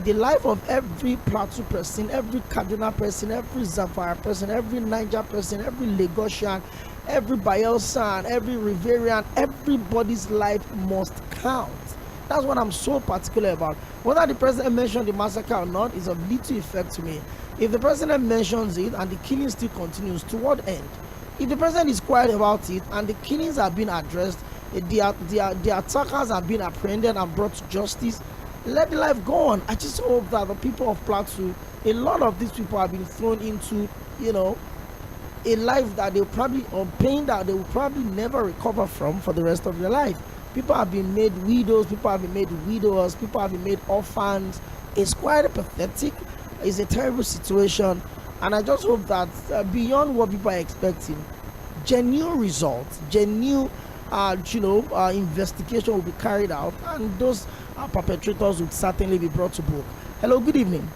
the life of every Plateau person, every Kaduna person, every Zamfara person, every Niger person, every Lagosian, every Bayelsan, every Riverian, everybody's life must count. That's what I'm so particular about. Whether the president mentioned the massacre or not is of little effect to me. If the president mentions it and the killing still continues, to what end? If the president is quiet about it and the killings have been addressed, the attackers have been apprehended and brought to justice, let the life go on. I just hope that the people of Plateau, a lot of these people have been thrown into, a life that they'll probably, or pain that they will probably never recover from for the rest of their life. People have been made widows, people have been made widowers, people have been made orphans. It's quite pathetic. It's a terrible situation. And I just hope that beyond what people are expecting, genuine results, genuine investigation will be carried out, and those perpetrators will certainly be brought to book. Hello, good evening.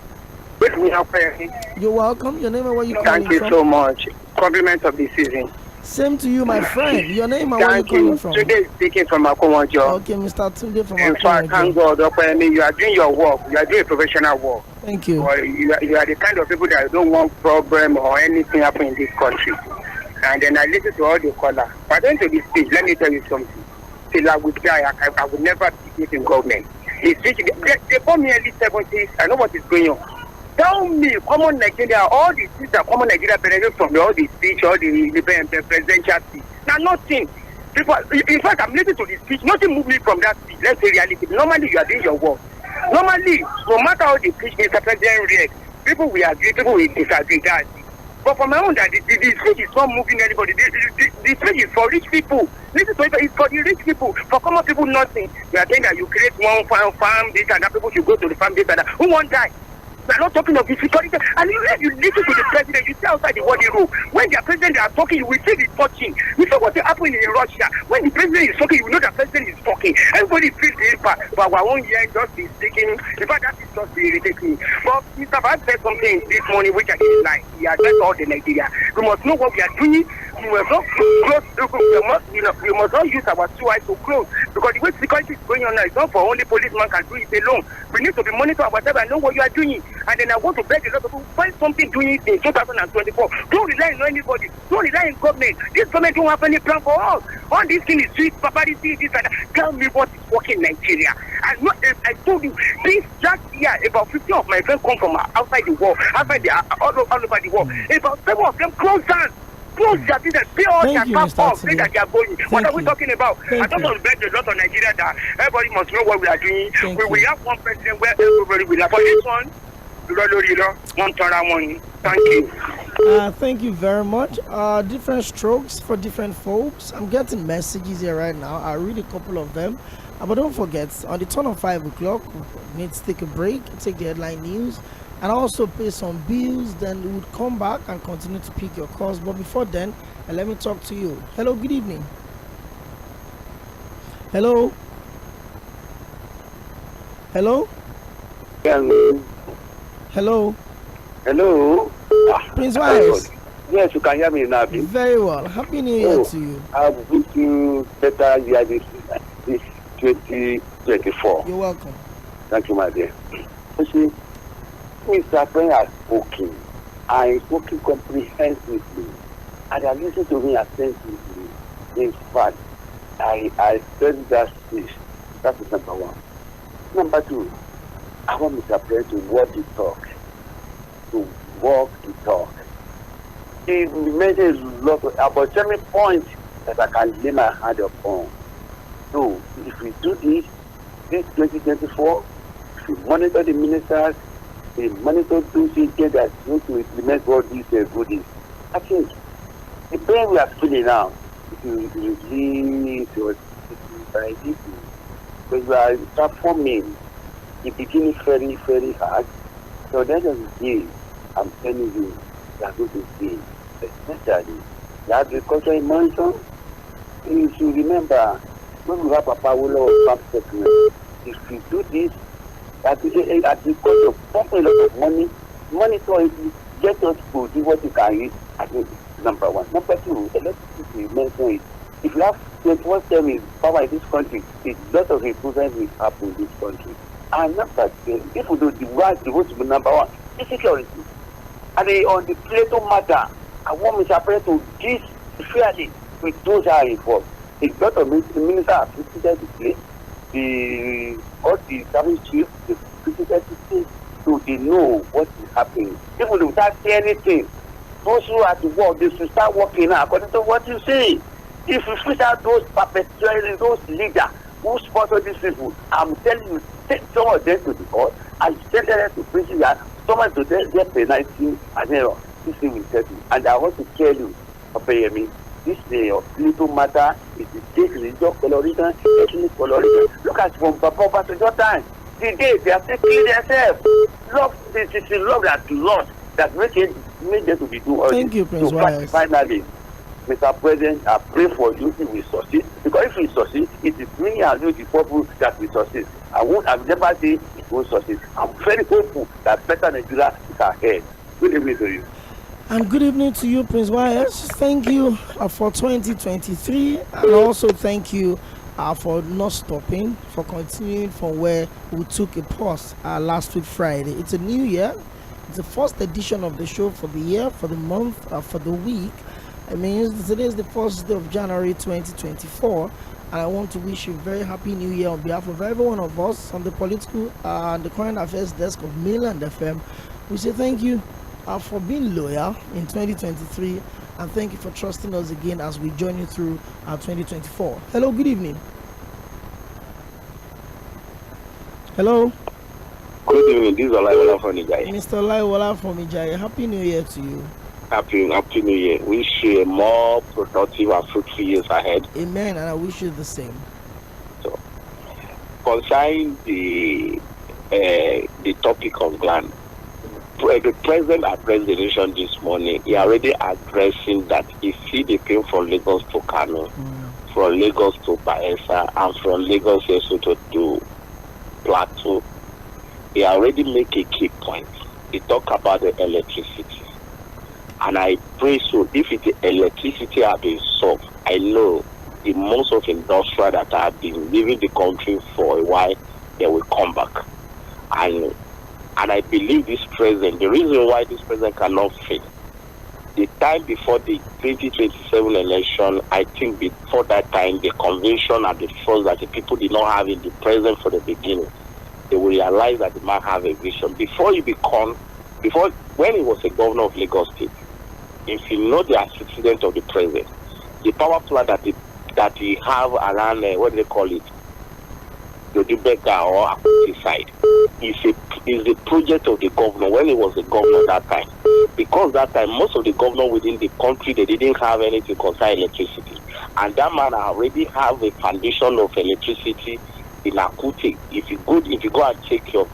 Good evening. You're welcome. Your name and where you calling from? Thank you so much. Compliment of the season. Same to you, my friend. Your name and where you calling from? Today speaking from Akomojo. Okay, Mr. Tunde from Akomojo. In fact, thank God, you are doing your work. You are doing a professional work. Thank you. You are the kind of people that don't want problem or anything happen in this country. And then I listen to all the callers. But then to this speech, let me tell you something. Till I would die, I would never be in government. The speech, they born me early 70s. I know what is going on. Tell me, common Nigeria, all the things that common Nigeria benefit from all the speech, all the presidential speech. Now, nothing. People, in fact, I'm listening to the speech. Nothing moved me from that speech. Let's say reality. Normally, you are doing your work. Normally, no matter how the speech Mr. President read, people will agree, people will disagree. That. But for my own, that the speech is not moving anybody. The speech is for rich people. Listen to it, it's for the rich people. For common people, nothing. You are saying that you create one farm, this and that. People should go to the farm, this and that. Who won't die? We are not talking of insecurity. And you listen to the president, you see outside the world room. When the president are talking, you will see the touching. You see what happened in Russia. When the president is talking, you will know the president is talking. Everybody feels the impact. But our own year just is taking. In fact, that is just irritating me. But Mr. Bad said something this morning which I didn't like. He addressed all the Nigeria. We must know what we are doing. We must not close. We must not use our two eyes to close. Because the way security is going on now, it's not for only policeman can do it alone. We need to be monitor ourselves and know what you are doing. And then I want to beg a lot of people, find something doing it in 2024. Don't rely on anybody. Don't rely on government. This government don't have any plan for us. All this thing is sweet, paparity, this and that. Tell me what is working in Nigeria. And not, I told you, this last year, about 50 of my friends come from outside the world, all over the world. About 7 of them close down. Close their business, pay all their staff off, say that they are going. What are we talking about? I don't want to beg a lot of Nigeria that everybody must know what we are doing. We have one president where everybody will have. For this one, thank you. Thank you very much. Different strokes for different folks. I'm getting messages here right now. I'll read a couple of them. But don't forget, on the turn of 5 o'clock, we need to take a break, take the headline news, and also pay some bills. Then we would come back and continue to pick your calls. But before then, let me talk to you. Hello, good evening. Hello. Hello. Hello. Hello. Prince Wise. Yes, you can hear me now. Very well. Happy New Year to you. I wish you better year this 2024. You're welcome. Thank you, my dear. You see, Mr. President has spoken. I spoken comprehensively. And I listened to him attentively. In fact, I said that speech. That is number one. Number two, I want Mr. President to walk the talk. To walk the talk. He mentioned a lot about 7 points that I can lay my hand upon. So, if we do this 2024, if we monitor the ministers, we monitor those things that need to implement all these goodies, I think the pain we are feeling now, it will release or when we are performing, the beginning very, very hard. So that is the day I'm telling you, we are going to see, especially the agriculture in monsoon. You should remember, when we have a power of farm settlement, if we do this, agriculture pump a lot of money, monitor it, get us to do what you can eat. I think number one. Number two, electricity, mention it. If you have 21/7 power in this country, a lot of improvement will happen in this country. And number three, if we do the right, the vote will be number one, insecurity. And on the Plato matter, I want Mr. President to deal fairly with those who are involved. A lot of ministers have visited the place, all the service chiefs, they visited the place, so they know what is happening. People do not say anything. Those who are to work, they should start working now according to what you say. If you switch out those perpetually, those leaders who sponsor these people, I'm telling you, take some of them to the court and send them to prison, that someone to their penalty, and this thing will settle. And I want to tell you, Okoyemi, this little matter is the state religious colorism, ethnic colorism. Look at from Papa to your time. The day they are taking themselves. Love, this is the love that lost, that made them to be doing all this. Thank you, Prince Wise. Finally, Mr. President, I pray for you if we succeed. Because if we succeed, it is me and you, the people, that we succeed. I've never said it won't succeed. I'm very hopeful that better Nigeria is ahead. Good evening to you. And good evening to you, Prince Wise. Thank you for 2023. And also thank you for not stopping, for continuing from where we took a pause last week, Friday. It's a new year. It's the first edition of the show for the year, for the month, for the week. I mean, today is the first day of January 2024, and I want to wish you a very happy new year on behalf of every one of us on the political and the current affairs desk of Mainland FM. We say thank you for being loyal in 2023, and thank you for trusting us again as we join you through 2024. Hello, good evening. Hello. Good evening. This is Olaiwola from Ijai. Mr. Olaiwola from Ijai. Happy New Year to you. Happy New Year. Wish you a more productive and fruitful years ahead. Amen, and I wish you the same. So, concerning the topic of land, the president addressed the nation this morning. He already addressing that if he came from Lagos to Kano, from Lagos to Bayelsa, and from Lagos also to Plateau, he already make a key point. He talk about the electricity. And I pray so if the electricity have been solved, I know the most of industrial that have been leaving the country for a while, they will come back. And I believe this president, the reason why this president cannot fail, the time before the 2027 election, I think before that time, the convention and the trust that the people did not have in the president for the beginning, they will realize that the man have a vision. When he was a governor of Lagos State, if you know the antecedent of the president, the power plant that he have around, what do they call it, the Dᴏɪᴜ or Akoti side, is a project of the governor when he was a governor that time. Because that time, most of the governors within the country, they didn't have anything concern electricity. And that man already have a foundation of electricity in Akoti. If you go and check your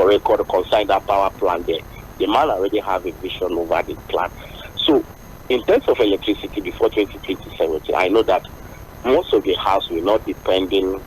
record concerning that power plant there, the man already have a vision over the plant. So, in terms of electricity before 2027, I know that most of the house will not depending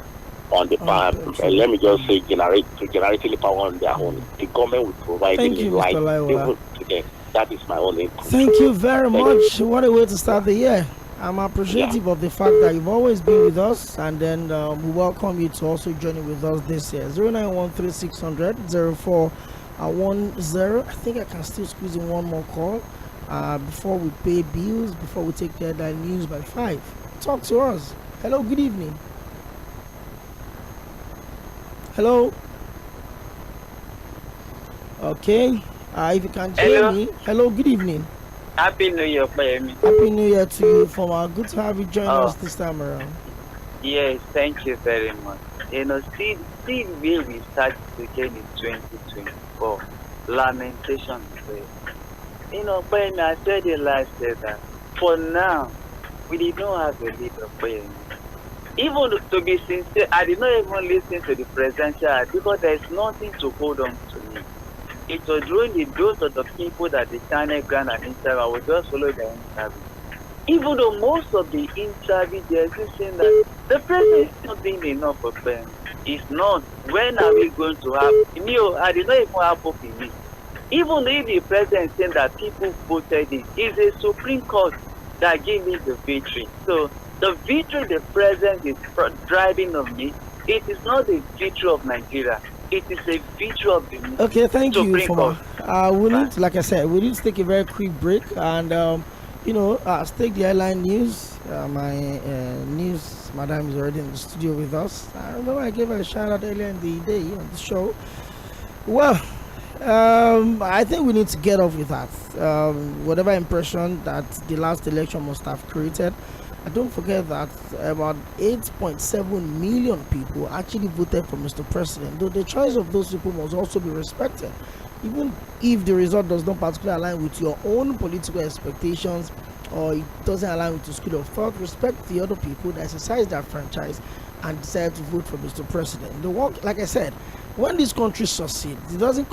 on the power. Let me just say, generating the power on their own. The government will provide the light to them. That is my only input. Thank you very much. What a way to start the year. I'm appreciative of the fact that you've always been with us, and then we welcome you to also journey with us this year. 0913-600-0410. I think I can still squeeze in one more call before we pay bills, before we take the headline news by 5. Talk to us. Hello, good evening. Hello. Okay. If you can hear me. Hello, good evening. Happy New Year, Pᴏ. Happy New Year to you, Former. Good to have you join us this time around. Yes, thank you very much. See where we start again in 2024. Lamentation. Pᴏ, I said it last year that for now, we did not have a leader, Pᴏ. Even to be sincere, I did not even listen to the presidential because there is nothing to hold on to me. It was really those of the people that the China grant an interview. I would just follow the interview. Even though most of the interview they are saying that the president is not doing enough for them. It's not. When are we going to have? I did not even have hope in it. Even if the president saying that people voted it, it's a Supreme Court that gave me the victory. So the victory the president is driving on me, it is not the victory of Nigeria. It is a victory of the Okay, thank you, Supreme Court. We need, like I said, we need to take a very quick break and, let's take the airline news. My news madam is already in the studio with us. I remember I gave her a shout out earlier in the day on the show. Well, I think we need to get off with that. Whatever impression that the last election must have created, don't forget that about 8.7 million people actually voted for Mr. President, though the choice of those people must also be respected. Even if the result does not particularly align with your own political expectations or it doesn't align with your school of thought, respect the other people that exercise their franchise and decide to vote for Mr. President. The work, like I said, when this country succeeds, it doesn't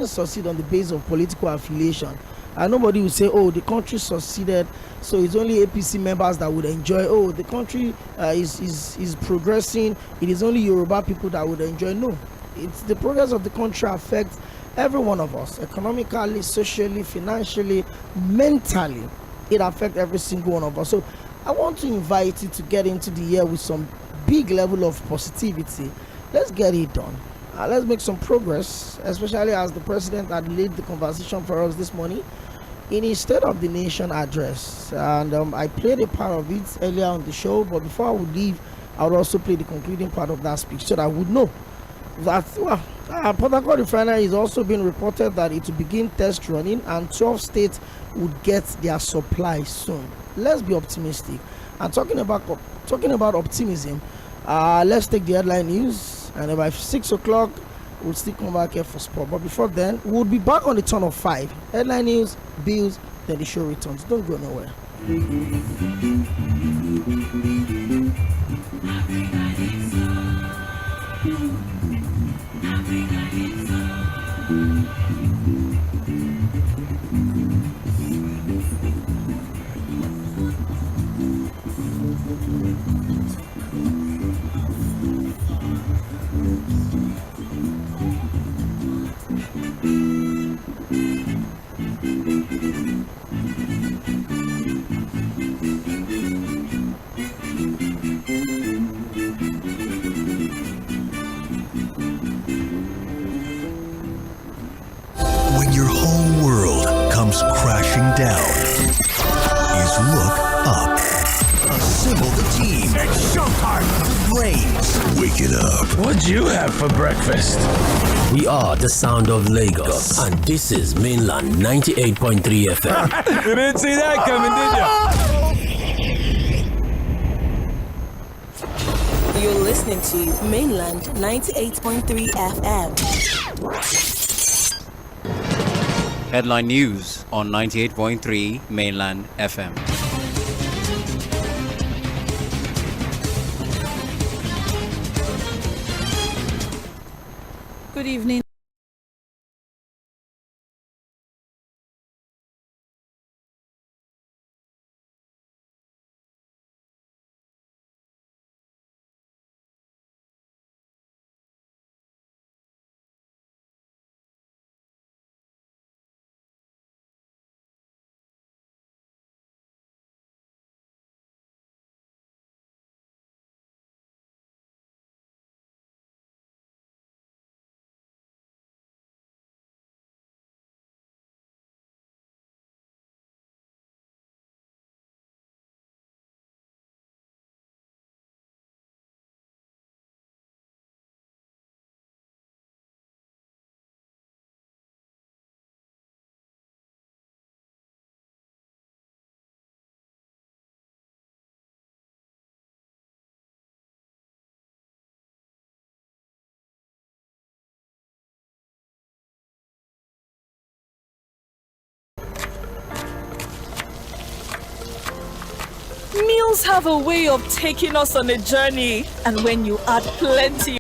succeed on the basis of political affiliation. And nobody will say, oh, the country succeeded, so it's only APC members that would enjoy. Oh, the country is progressing, it is only Yoruba people that would enjoy. No, it's the progress of the country affects every one of us, economically, socially, financially, mentally. It affects every single one of us. So I want to invite you to get into the year with some big level of positivity. Let's get it done. Let's make some progress, especially as the president had led the conversation for us this morning in his State of the Nation address. And I played a part of it earlier on the show, but before I would leave, I would also play the concluding part of that speech so that I would know that, Port Harcourt Refinery is also being reported that it will begin test running and 12 states would get their supply soon. Let's be optimistic. And talking about optimism, let's take the headline news. And by 6 o'clock, we'll still come back here for sport. But before then, we'll be back on the turn of 5. Headline news, bills, then the show returns. Don't go nowhere. down is look up. Assemble the team. It's showtime. The brains. Wake it up. What'd you have for breakfast? We are the sound of Lagos, and this is Mainland 98.3 FM. You didn't see that coming, did you? You're listening to Mainland 98.3 FM. Headline news on 98.3 Mainland FM. Good evening. Meals have a way of taking us on a journey, and when you add plenty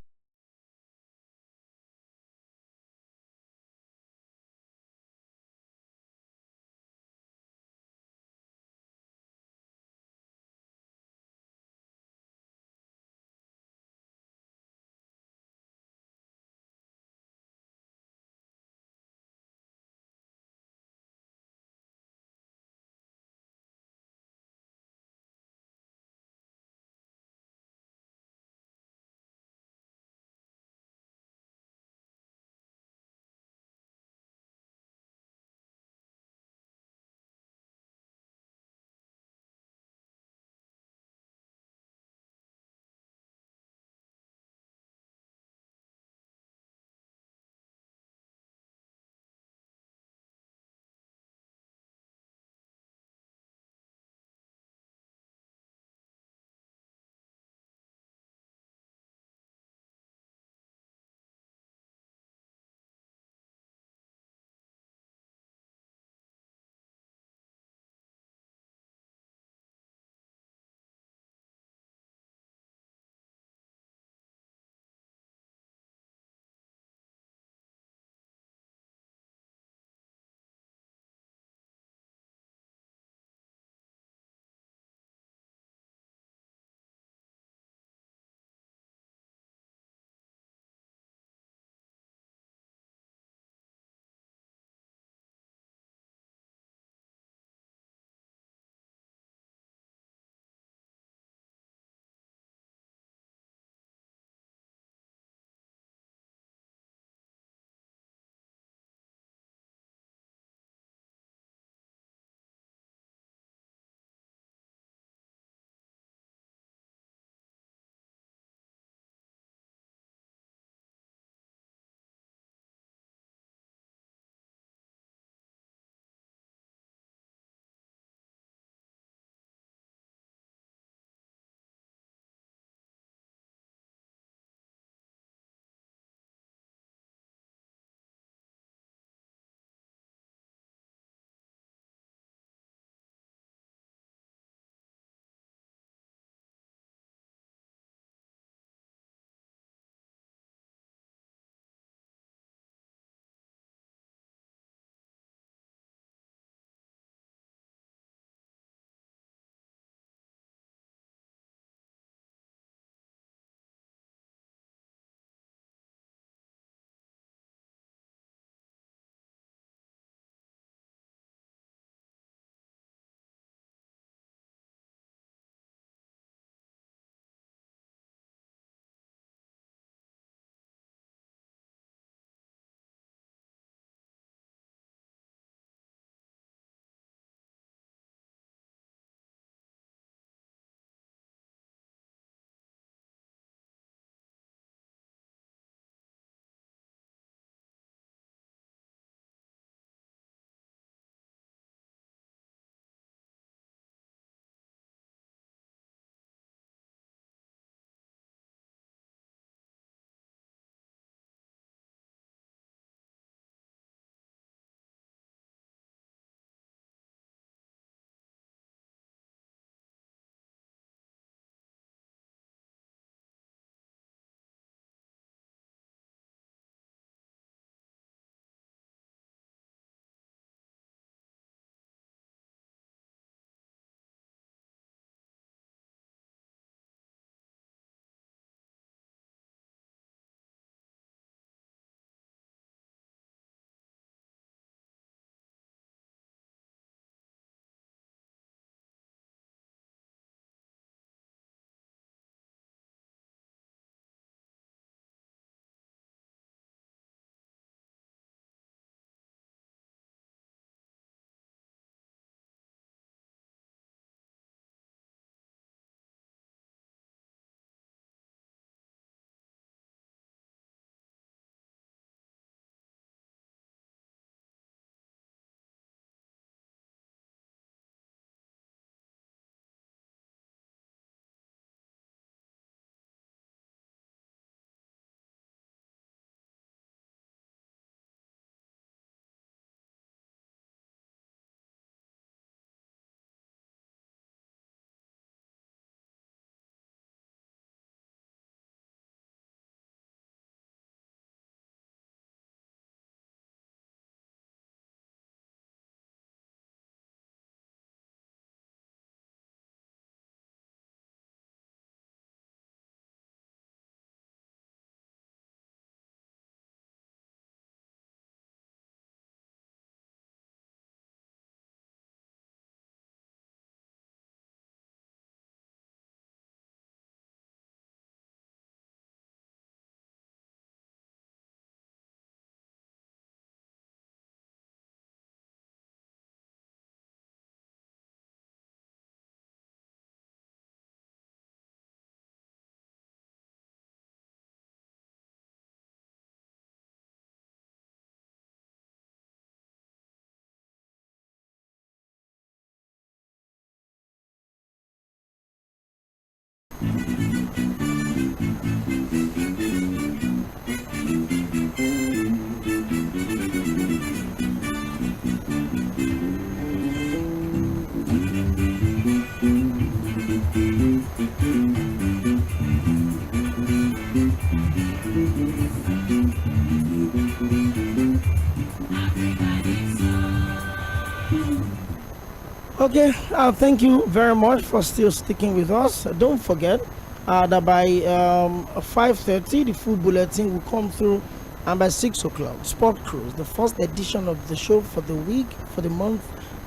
Okay, thank you very much for still sticking with us. Don't forget that by 5:30 the food bulletin will come through, and by 6 o'clock Sport Cruise, the first edition of the show for the week, for the month,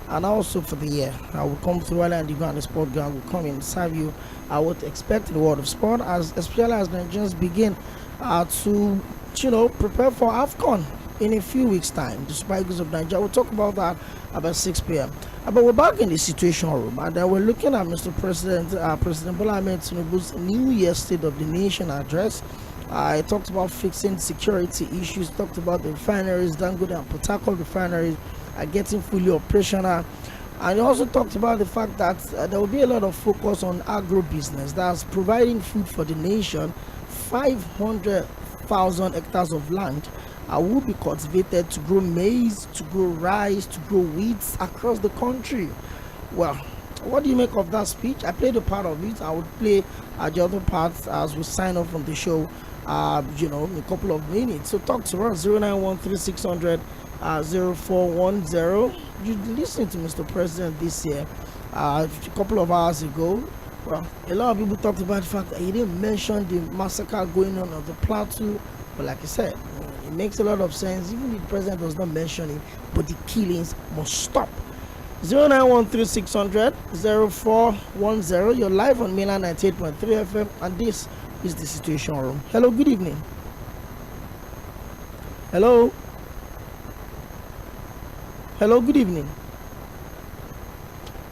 and also for the year, will come through, and the sport guy will come in and serve you what to expect in the world of sport, especially as Nigerians begin to prepare for AFCON in a few weeks' time. The Super Eagles of Nigeria. We'll talk about that about 6 p.m. But we're back in the situation room, and we're looking at Mr. President Bola Tinubu's New Year State of the Nation address. He talked about fixing security issues, talked about the refineries, Dangote and Port Harcourt refineries are getting fully operational. And he also talked about the fact that there will be a lot of focus on agro-business, that's providing food for the nation. 500,000 hectares of land will be cultivated to grow maize, to grow rice, to grow wheat across the country. Well, what do you make of that speech? I played a part of it. I would play the other parts as we sign off from the show, in a couple of minutes. So talk to us, 09136000410. You listened to Mr. President this year, a couple of hours ago. Well, a lot of people talked about the fact that he didn't mention the massacre going on the plateau. But like I said, it makes a lot of sense. Even if the president does not mention it, but the killings must stop. 09136000410. You're live on Mainland 98.3 FM, and this is the Situation Room. Hello, good evening. Hello. Hello, good evening.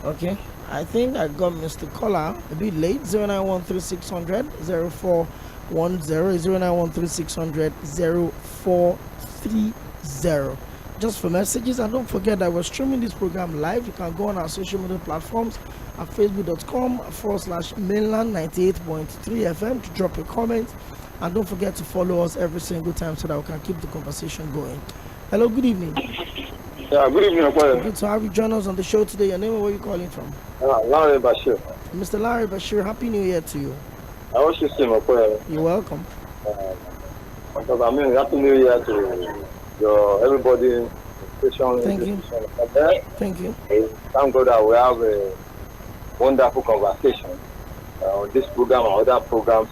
Okay, I think I got Mr. Caller a bit late. 09136000410. 09136000430. Just for messages, and don't forget that we're streaming this program live. You can go on our social media platforms at facebook.com/mainland98.3 FM to drop a comment, and don't forget to follow us every single time so that we can keep the conversation going. Hello, good evening. Yeah, good evening. Good to have you join us on the show today. Your name and where you calling from? Larry Bashir. Mr. Larry Bashir, Happy New Year to you. I was just saying, you're welcome. Happy New Year to everybody in the station. Thank you. Thank you. Thank God that we have a wonderful conversation on this program and other programs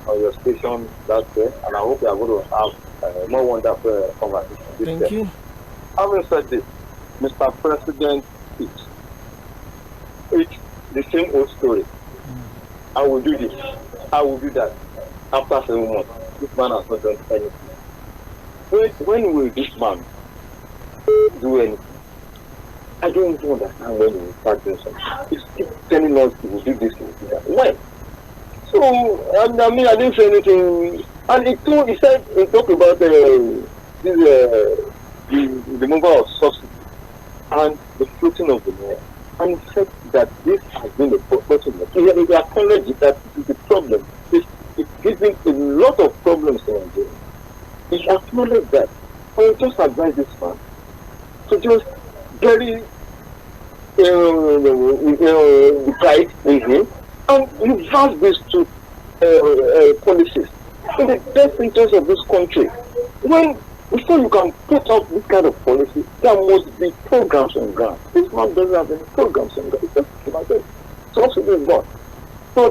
on your station that day, and I hope we are going to have a more wonderful conversation. Thank you. Having said this, Mr. President, it's the same old story. I will do this, I will do that. After 7 months, this man has not done anything. When will this man do anything? I don't even understand when he will start doing something. He keeps telling us he will do this, he will do that. When? So, I didn't say anything. And he talked about the removal of subsidy and the floating of the mayor. And he said that this has been a problem. He acknowledged that this is a problem. It's giving a lot of problems in Nigeria. He acknowledged that. I will just advise this man to just very bright in him and reverse these two policies in the best interest of this country. Before you can put out this kind of policy, there must be programs on ground. This man doesn't have any programs on ground. It's just like this. Subsidy is gone. So,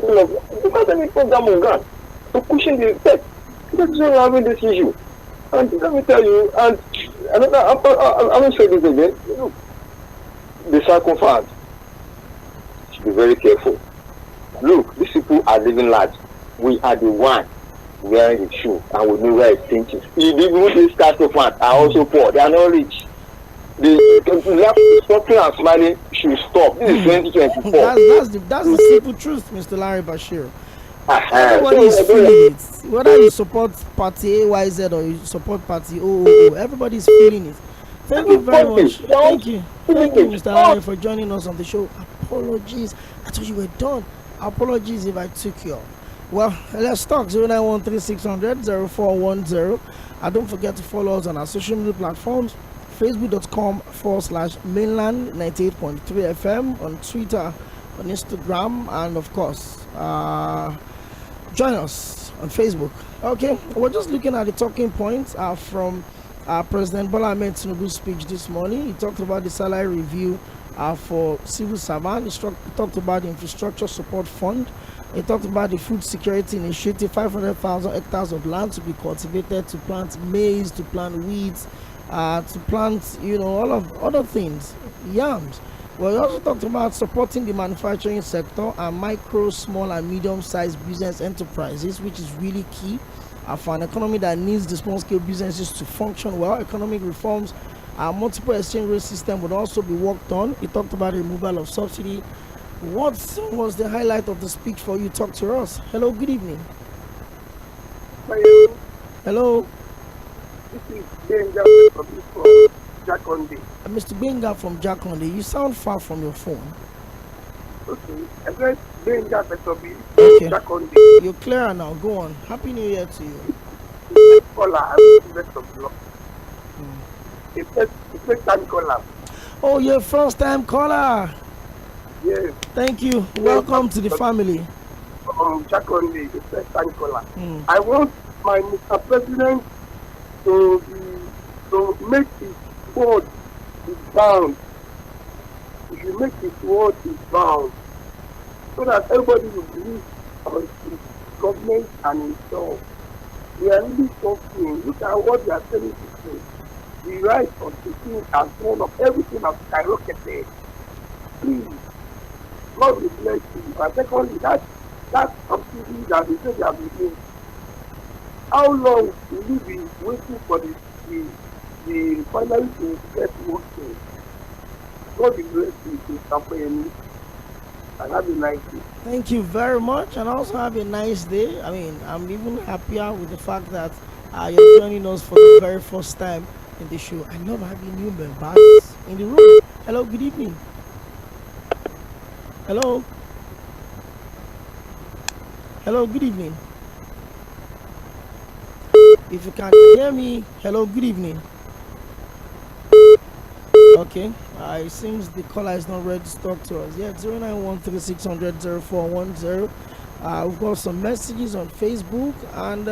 without any program on ground, to pushing the effect, that's why we're having this issue. And let me tell you, and another, I will say this again, the sarcophage should be very careful. Look, these people are living large. We are the one wearing the shoe, and we know where it's thinking. Even these sarcophage are also poor. They are not rich. The suffering and smiling should stop. This is 2024. That's the simple truth, Mr. Larry Bashir. Everybody is feeling it. Whether you support party AYZ or you support party OOO, everybody is feeling it. Thank you very much. Thank you, Mr. Larry, for joining us on the show. Apologies. I thought you were done. Apologies if I took you off. Well, let's talk 0913-600-0410. And don't forget to follow us on our social media platforms, facebook.com/mainland 98.3 FM, on Twitter, on Instagram, and of course, join us on Facebook. Okay, we're just looking at the talking points from President Bola Tinubu's speech this morning. He talked about the salary review for civil servants. He talked about the infrastructure support fund. He talked about the food security initiative, 500,000 hectares of land to be cultivated, to plant maize, to plant wheat, to plant, all of other things, yams. Well, he also talked about supporting the manufacturing sector and micro, small, and medium-sized business enterprises, which is really key for an economy that needs the small-scale businesses to function well. Economic reforms, multiple exchange rate system would also be worked on. He talked about the removal of subsidy. What was the highlight of the speech for you? Talk to us. Hello, good evening. Hello. This is Benga from Jakonde. Mr. Benga from Jakonde, you sound far from your phone. Okay. Address Benga Betobi, Okay. Jakonde. You're clear now. Go on. Happy New Year to you. Caller, best of luck. The first time caller. Oh, you're first time caller. Yes. Thank you. Welcome to the family. Jakonde, the first time caller. I want my Mr. President to make his word is bound. If you make his word is bound, so that everybody will believe on his government and himself. We are really talking. Look at what they are telling people. The right of the king has gone up. Everything has skyrocketed. Please, God will bless you. And secondly, that subsidy that they say they have been doing. How long will you be waiting for the refinery to get working? God will bless you to Tᴜnɪ̀ᴜ and have a nice day. Thank you very much, and also have a nice day. I mean, I'm even happier with the fact that you're joining us for the very first time in the show. I love having new members in the room. Hello, good evening. Hello. Hello, good evening. If you can hear me, hello, good evening. Okay, it seems the caller is not ready to talk to us. Yeah, 0913-600-0410. We've got some messages on Facebook, and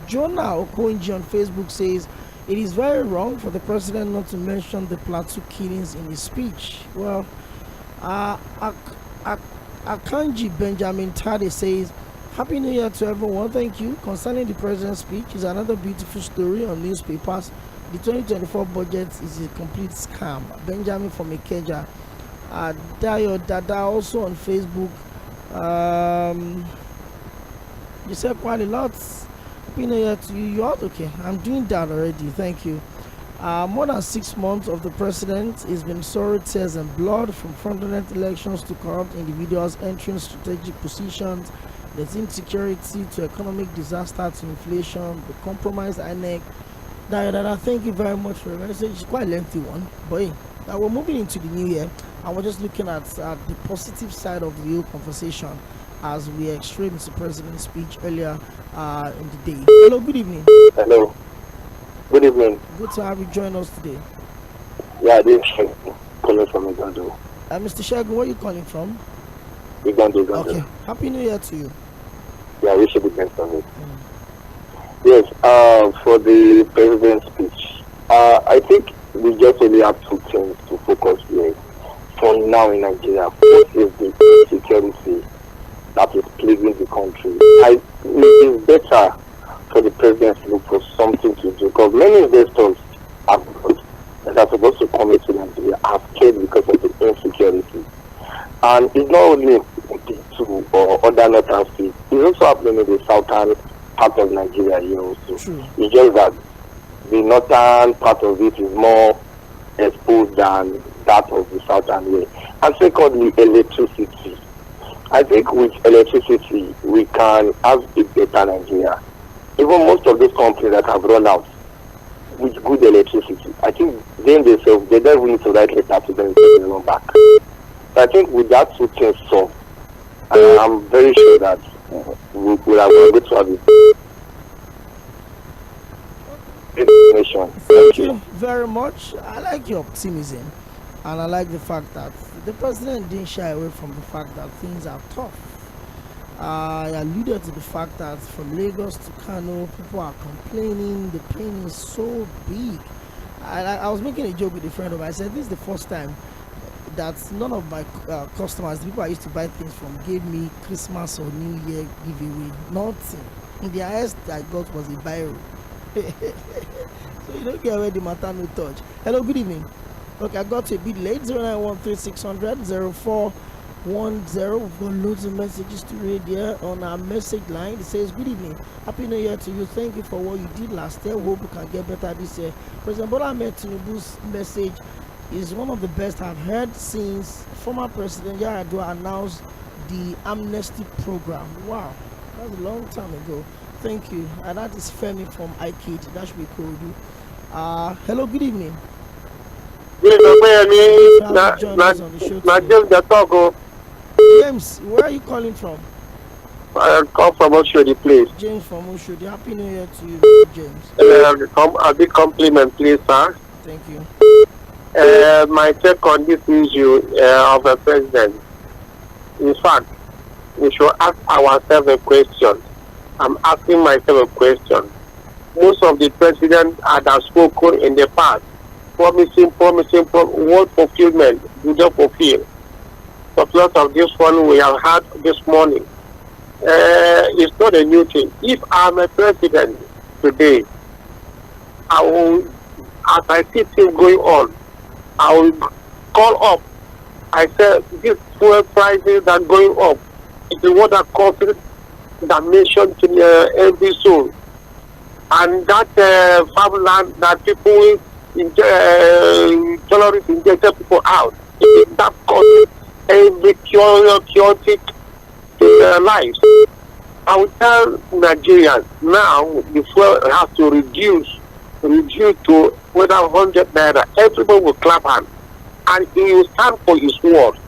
Jonah Okonji on Facebook says it is very wrong for the president not to mention the Plateau killings in his speech. Well, Akanji Benjamin Tade says, Happy New Year to everyone. Thank you. Concerning the president's speech, is another beautiful story on newspapers. The 2024 budget is a complete scam. Benjamin from Ikeja. Dayo Dada also on Facebook. You said quite a lot. Happy New Year to you. You are okay. I'm doing that already. Thank you. More than 6 months of the president has been sorrow, tears, and blood, from fraudulent elections to corrupt individuals entering strategic positions. There's insecurity to economic disaster to inflation, the compromised INEC. Dada, thank you very much for your message. It's quite a lengthy one, but hey, now we're moving into the new year, and we're just looking at the positive side of the whole conversation as we extracted the president's speech earlier in the day. Hello, good evening. Hello. Good evening. Good to have you join us today. Yeah, this is calling from Uganda. Mr. Shagun, where are you calling from? Uganda. Okay. Happy New Year to you. Yeah, we should be best of it. Yes, for the president's speech, I think we just only have two things to focus with for now in Nigeria. First is the insecurity that is plaguing the country. It is better for the president to look for something to do, because many investors abroad that are supposed to come into Nigeria are scared because of the insecurity. And it's not only to other northern states, it's also happening in the southern part of Nigeria here also. It's just that the northern part of it is more exposed than that of the southern way. And secondly, electricity. I think with electricity, we can have a better Nigeria. Even most of those companies that have run out with good electricity, I think they themselves, they don't even need to write letters to them to run back. So I think with that two things solved, I'm very sure that we are going to have it. Thank you very much. I like your optimism, and I like the fact that the president didn't shy away from the fact that things are tough. I alluded to the fact that from Lagos to Kano, people are complaining. The pain is so big. I was making a joke with a friend of mine. I said, this is the first time that none of my customers, the people I used to buy things from, gave me Christmas or New Year giveaway. Nothing. The highest I got was a biro. So you don't get where the matter no touch. Hello, good evening. Okay, I got a bit late. 09136000410. We've got loads of messages to read here on our message line. It says, good evening, happy new year to you. Thank you for what you did last year. Hope we can get better this year. President Bola Tinubu's message is one of the best I've heard since former President Yar'Adua announced the amnesty program. Wow, that's a long time ago. Thank you. And that is Femi from iKid. That should be cool. Hello, good evening. James, where are you calling from? I come from Oshodi, please. James from Oshodi. Happy New Year to you, James. A big compliment, please, sir. Thank you. My take on this issue of the president. In fact, we should ask ourselves a question. I'm asking myself a question. Most of the presidents that have spoken in the past, promising, what fulfillment do they fulfill? But because of this one we have had this morning, it's not a new thing. If I'm a president today, I will, as I see things going on, I will call up. I said, these fuel prices are going up. It's the one that causes damnation to every soul. And that farmland that people, terrorists injected people out, that causes every chaotic to their lives. I will tell Nigerians now the fuel has to reduce to whether 100 naira. Everybody will clap hands and he will stand for his word.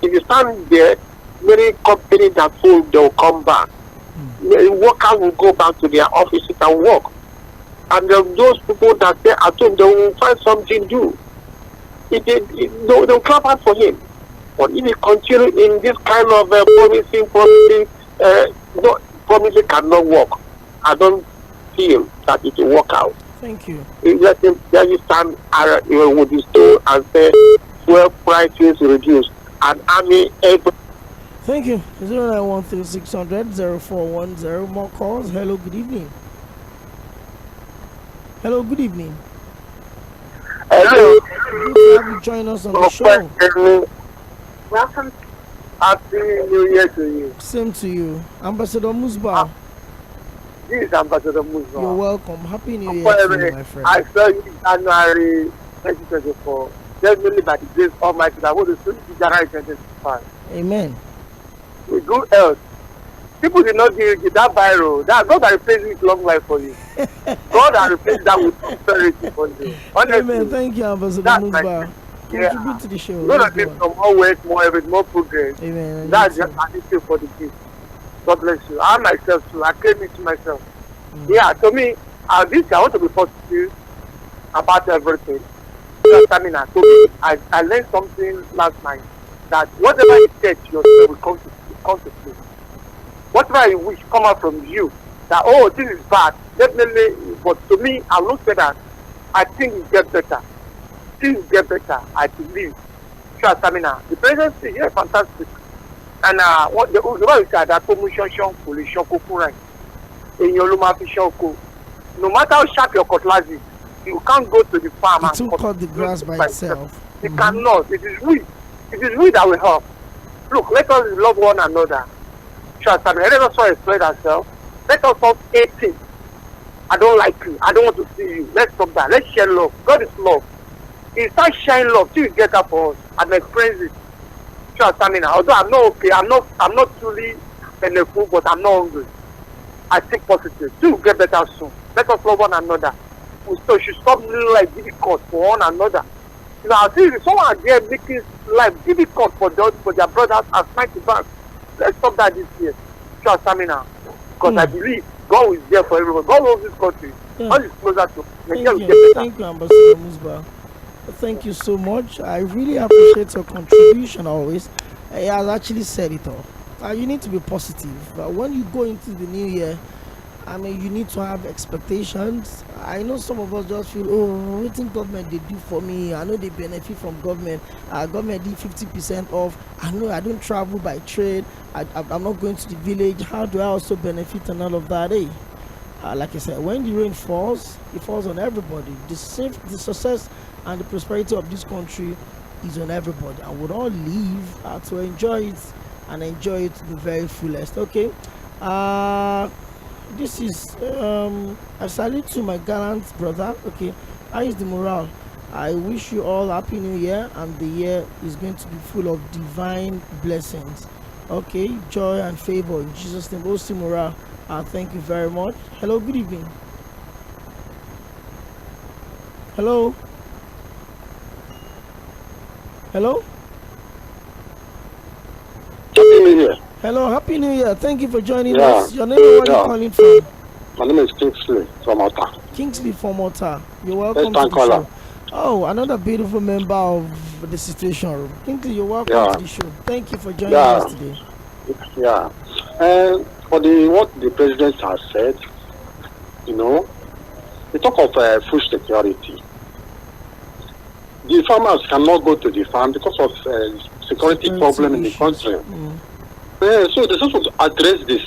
If you stand there, many companies that full, they will come back. The workers will go back to their offices and work. And those people that stay at home, they will find something to do. They will clap hands for him. But if he continue in this kind of promising cannot work. I don't feel that it will work out. Thank you. Let him stand with his toe and say, fuel prices reduced and army able. Thank you. 09136000410. More calls. Hello, good evening. Hello, good evening. Hello. Good to have you join us on the show. Welcome. Happy New Year to you. Same to you. Ambassador Musba. This is Ambassador Musba. You're welcome. Happy New Year to you, my friend. I saw you in January 2024. Definitely by the grace of Almighty, I want to see you January 2025. Amen. With good health. People did not give you that viral. That God has replaced with long life for you. God has replaced that with prosperity for you. Honestly, amen. Thank you, Ambassador Musba. Contribute to the show. You're going to get some more weight, more effort, more progress. Amen. That's just an issue for the kids. God bless you. I myself too. I claim it to myself. Yeah, to me, this I want to be positive about everything. I mean, I learned something last night that whatever you set yourself will come to play. Whatever you wish come out from you, that oh this is bad, definitely. But to me, I will say that I think it get better. Things get better, I believe. Stamina. The presidency is fantastic. And what the way you said that no matter how sharp your cutlass is, you can't go to the farm and cut the grass by itself. You cannot. It is we. It is we that will help. Look, let us love one another. Let us all explain ourselves. Let us stop hating. I don't like you. I don't want to see you. Let's stop that. Let's share love. God is love. He starts sharing love till you get that for us and experience it. Although I'm not okay, I'm not truly full, but I'm not hungry. I think positive. Till get better soon. Let us love one another. We should stop living like difficult for one another. You know, I see someone there making life difficult for their brothers and fighting back. Let's stop that this year. Show stamina. Because I believe God is there for everyone. God loves this country. God is closer to Thank you, Ambassador Musba. Thank you so much. I really appreciate your contribution always. He has actually said it all. You need to be positive. When you go into the new year, I mean, you need to have expectations. I know some of us just feel, oh, what think government they do for me? I know they benefit from government. Government did 50% off. I know I don't travel by trade. I'm not going to the village. How do I also benefit and all of that? Like I said, when the rain falls, it falls on everybody. The success and the prosperity of this country is on everybody, and we'll all live to enjoy it and enjoy it to the very fullest. Okay. This is a salute to my gallant brother. Okay, how is the morale? I wish you all happy new year, and the year is going to be full of divine blessings. Okay, joy and favor in Jesus' name. Also morale. Thank you very much. Hello, good evening. Hello. Hello. Happy New Year. Hello, Happy New Year. Thank you for joining us. Your name and where you calling from? My name is Kingsley from Otta. Kingsley from Otta. You're welcome to the show. Oh, another beautiful member of the Situation Room. Kingsley, you're welcome to the show. Thank you for joining us today. Yeah. And for what the president has said, you know, we talk of food security. The farmers cannot go to the farm because of security problem in the country. So they supposed to address this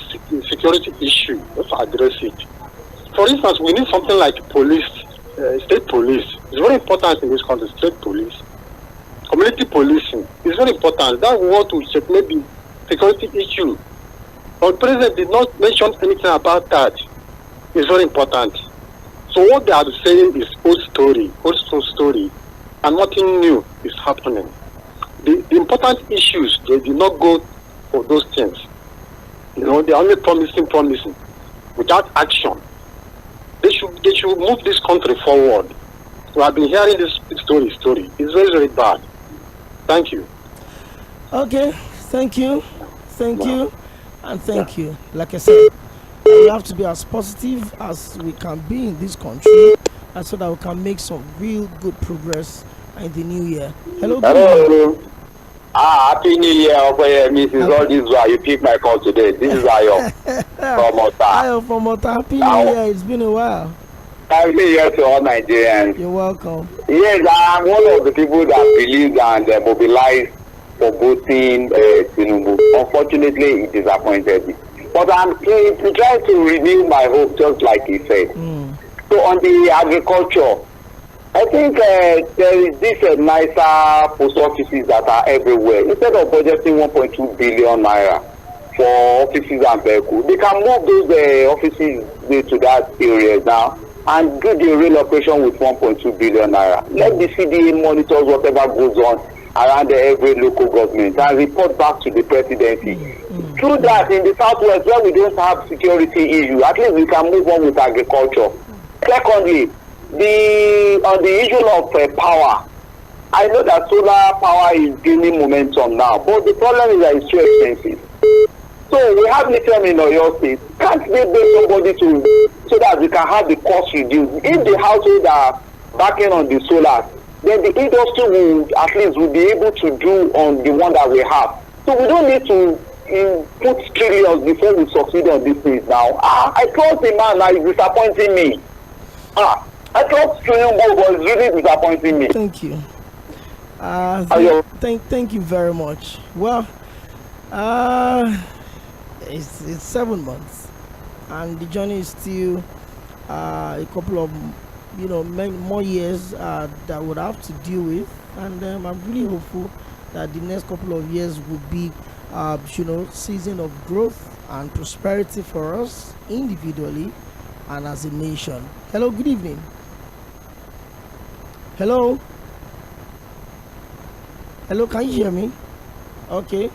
security issue. Let's address it. For instance, we need something like police, state police. It's very important in this country. State police, community policing is very important. That's what we check maybe security issue. But the president did not mention anything about that. It's very important. So what they are saying is old story, and nothing new is happening. The important issues, they did not go for those things. You know, they are only promising without action. They should move this country forward. We have been hearing this story. It's very, very bad. Thank you. Okay, thank you, and thank you. Like I said, we have to be as positive as we can be in this country, so that we can make some real good progress in the new year. Hello. Happy New Year, Mrs. All this why you pick my call today. This is Ayo from Otta. Ayo from Otta. Happy New Year. It's been a while. Happy New Year to all Nigerians. You're welcome. Yes, I am one of the people that believe and mobilize for voting Tinubu. Unfortunately, it disappointed me. But I'm trying to renew my hope, just like he said. So on the agriculture, I think there is this nicer post offices that are everywhere. Instead of budgeting 1.2 billion naira for offices and vehicles, they can move those offices to that area now and do the relocation with 1.2 billion naira. Let the CDA monitor whatever goes on around every local government and report back to the presidency. Through that, in the southwest where we don't have security issue, at least we can move on with agriculture. Secondly, on the issue of power, I know that solar power is gaining momentum now, but the problem is that it's too expensive. So we have lithium in Oyo State. Can't they bring somebody so that we can have the cost reduced? If the households are backing on the solar, then the industry will at least be able to do on the one that we have. So we don't need to put trillions before we succeed on these things now. I trust the man now, he's disappointing me. I trust Tᴜnɪᴜ, but it's really disappointing me. Thank you. Thank you very much. Well, it's 7 months, and the journey is still a couple of many more years that would have to deal with, and I'm really hopeful that the next couple of years will be season of growth and prosperity for us individually and as a nation. Hello, good evening. Hello, can you hear me? Okay.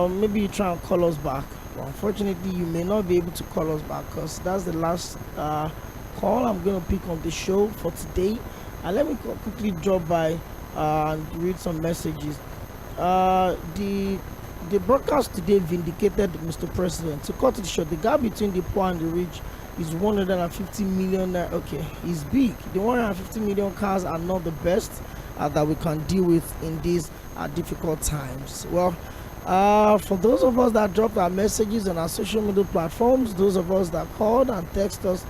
Maybe you try and call us back. Well, unfortunately, you may not be able to call us back because that's the last call I'm going to pick on the show for today. And let me quickly drop by and read some messages. The the broadcast today vindicated Mr. President. To cut it short, the gap between the poor and the rich is 150 million. Okay, it's big. The 150 million cars are not the best that we can deal with in these difficult times. Well, for those of us that dropped our messages on our social media platforms, those of us that called and text us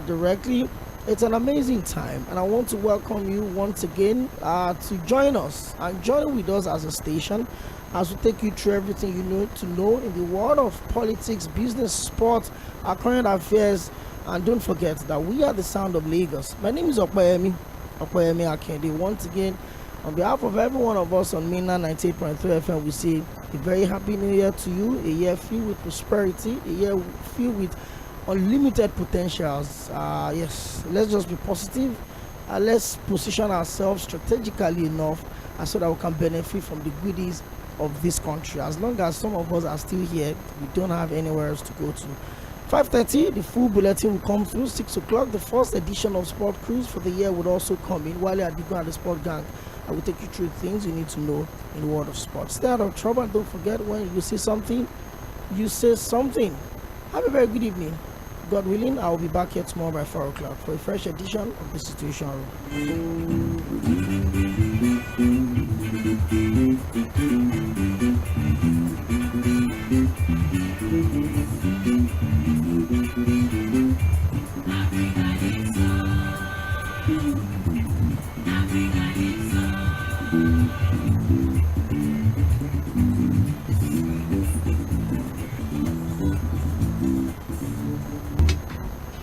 directly, it's an amazing time, and I want to welcome you once again to join us and join with us as a station as we take you through everything you need to know in the world of politics, business, sports, our current affairs. And don't forget that we are the sound of Lagos. My name is 광ɪᴜᴜ Akinde. Once again, on behalf of every one of us on Mainland 98.3 FM, we say a very happy new year to you, a year filled with prosperity, a year filled with unlimited potentials. Yes, let's just be positive. Let's position ourselves strategically enough so that we can benefit from the goodies of this country. As long as some of us are still here, we don't have anywhere else to go to. 5:30, the full bulletin will come through. 6 o'clock, the first edition of Sport Cruise for the year would also come in. Wale Adigun and the Sport Gang, I will take you through things you need to know in the world of sports. Stay out of trouble, and don't forget, when you see something, you say something. Have a very good evening. God willing, I will be back here tomorrow by 4 o'clock for a fresh edition of the Situation Room. Africa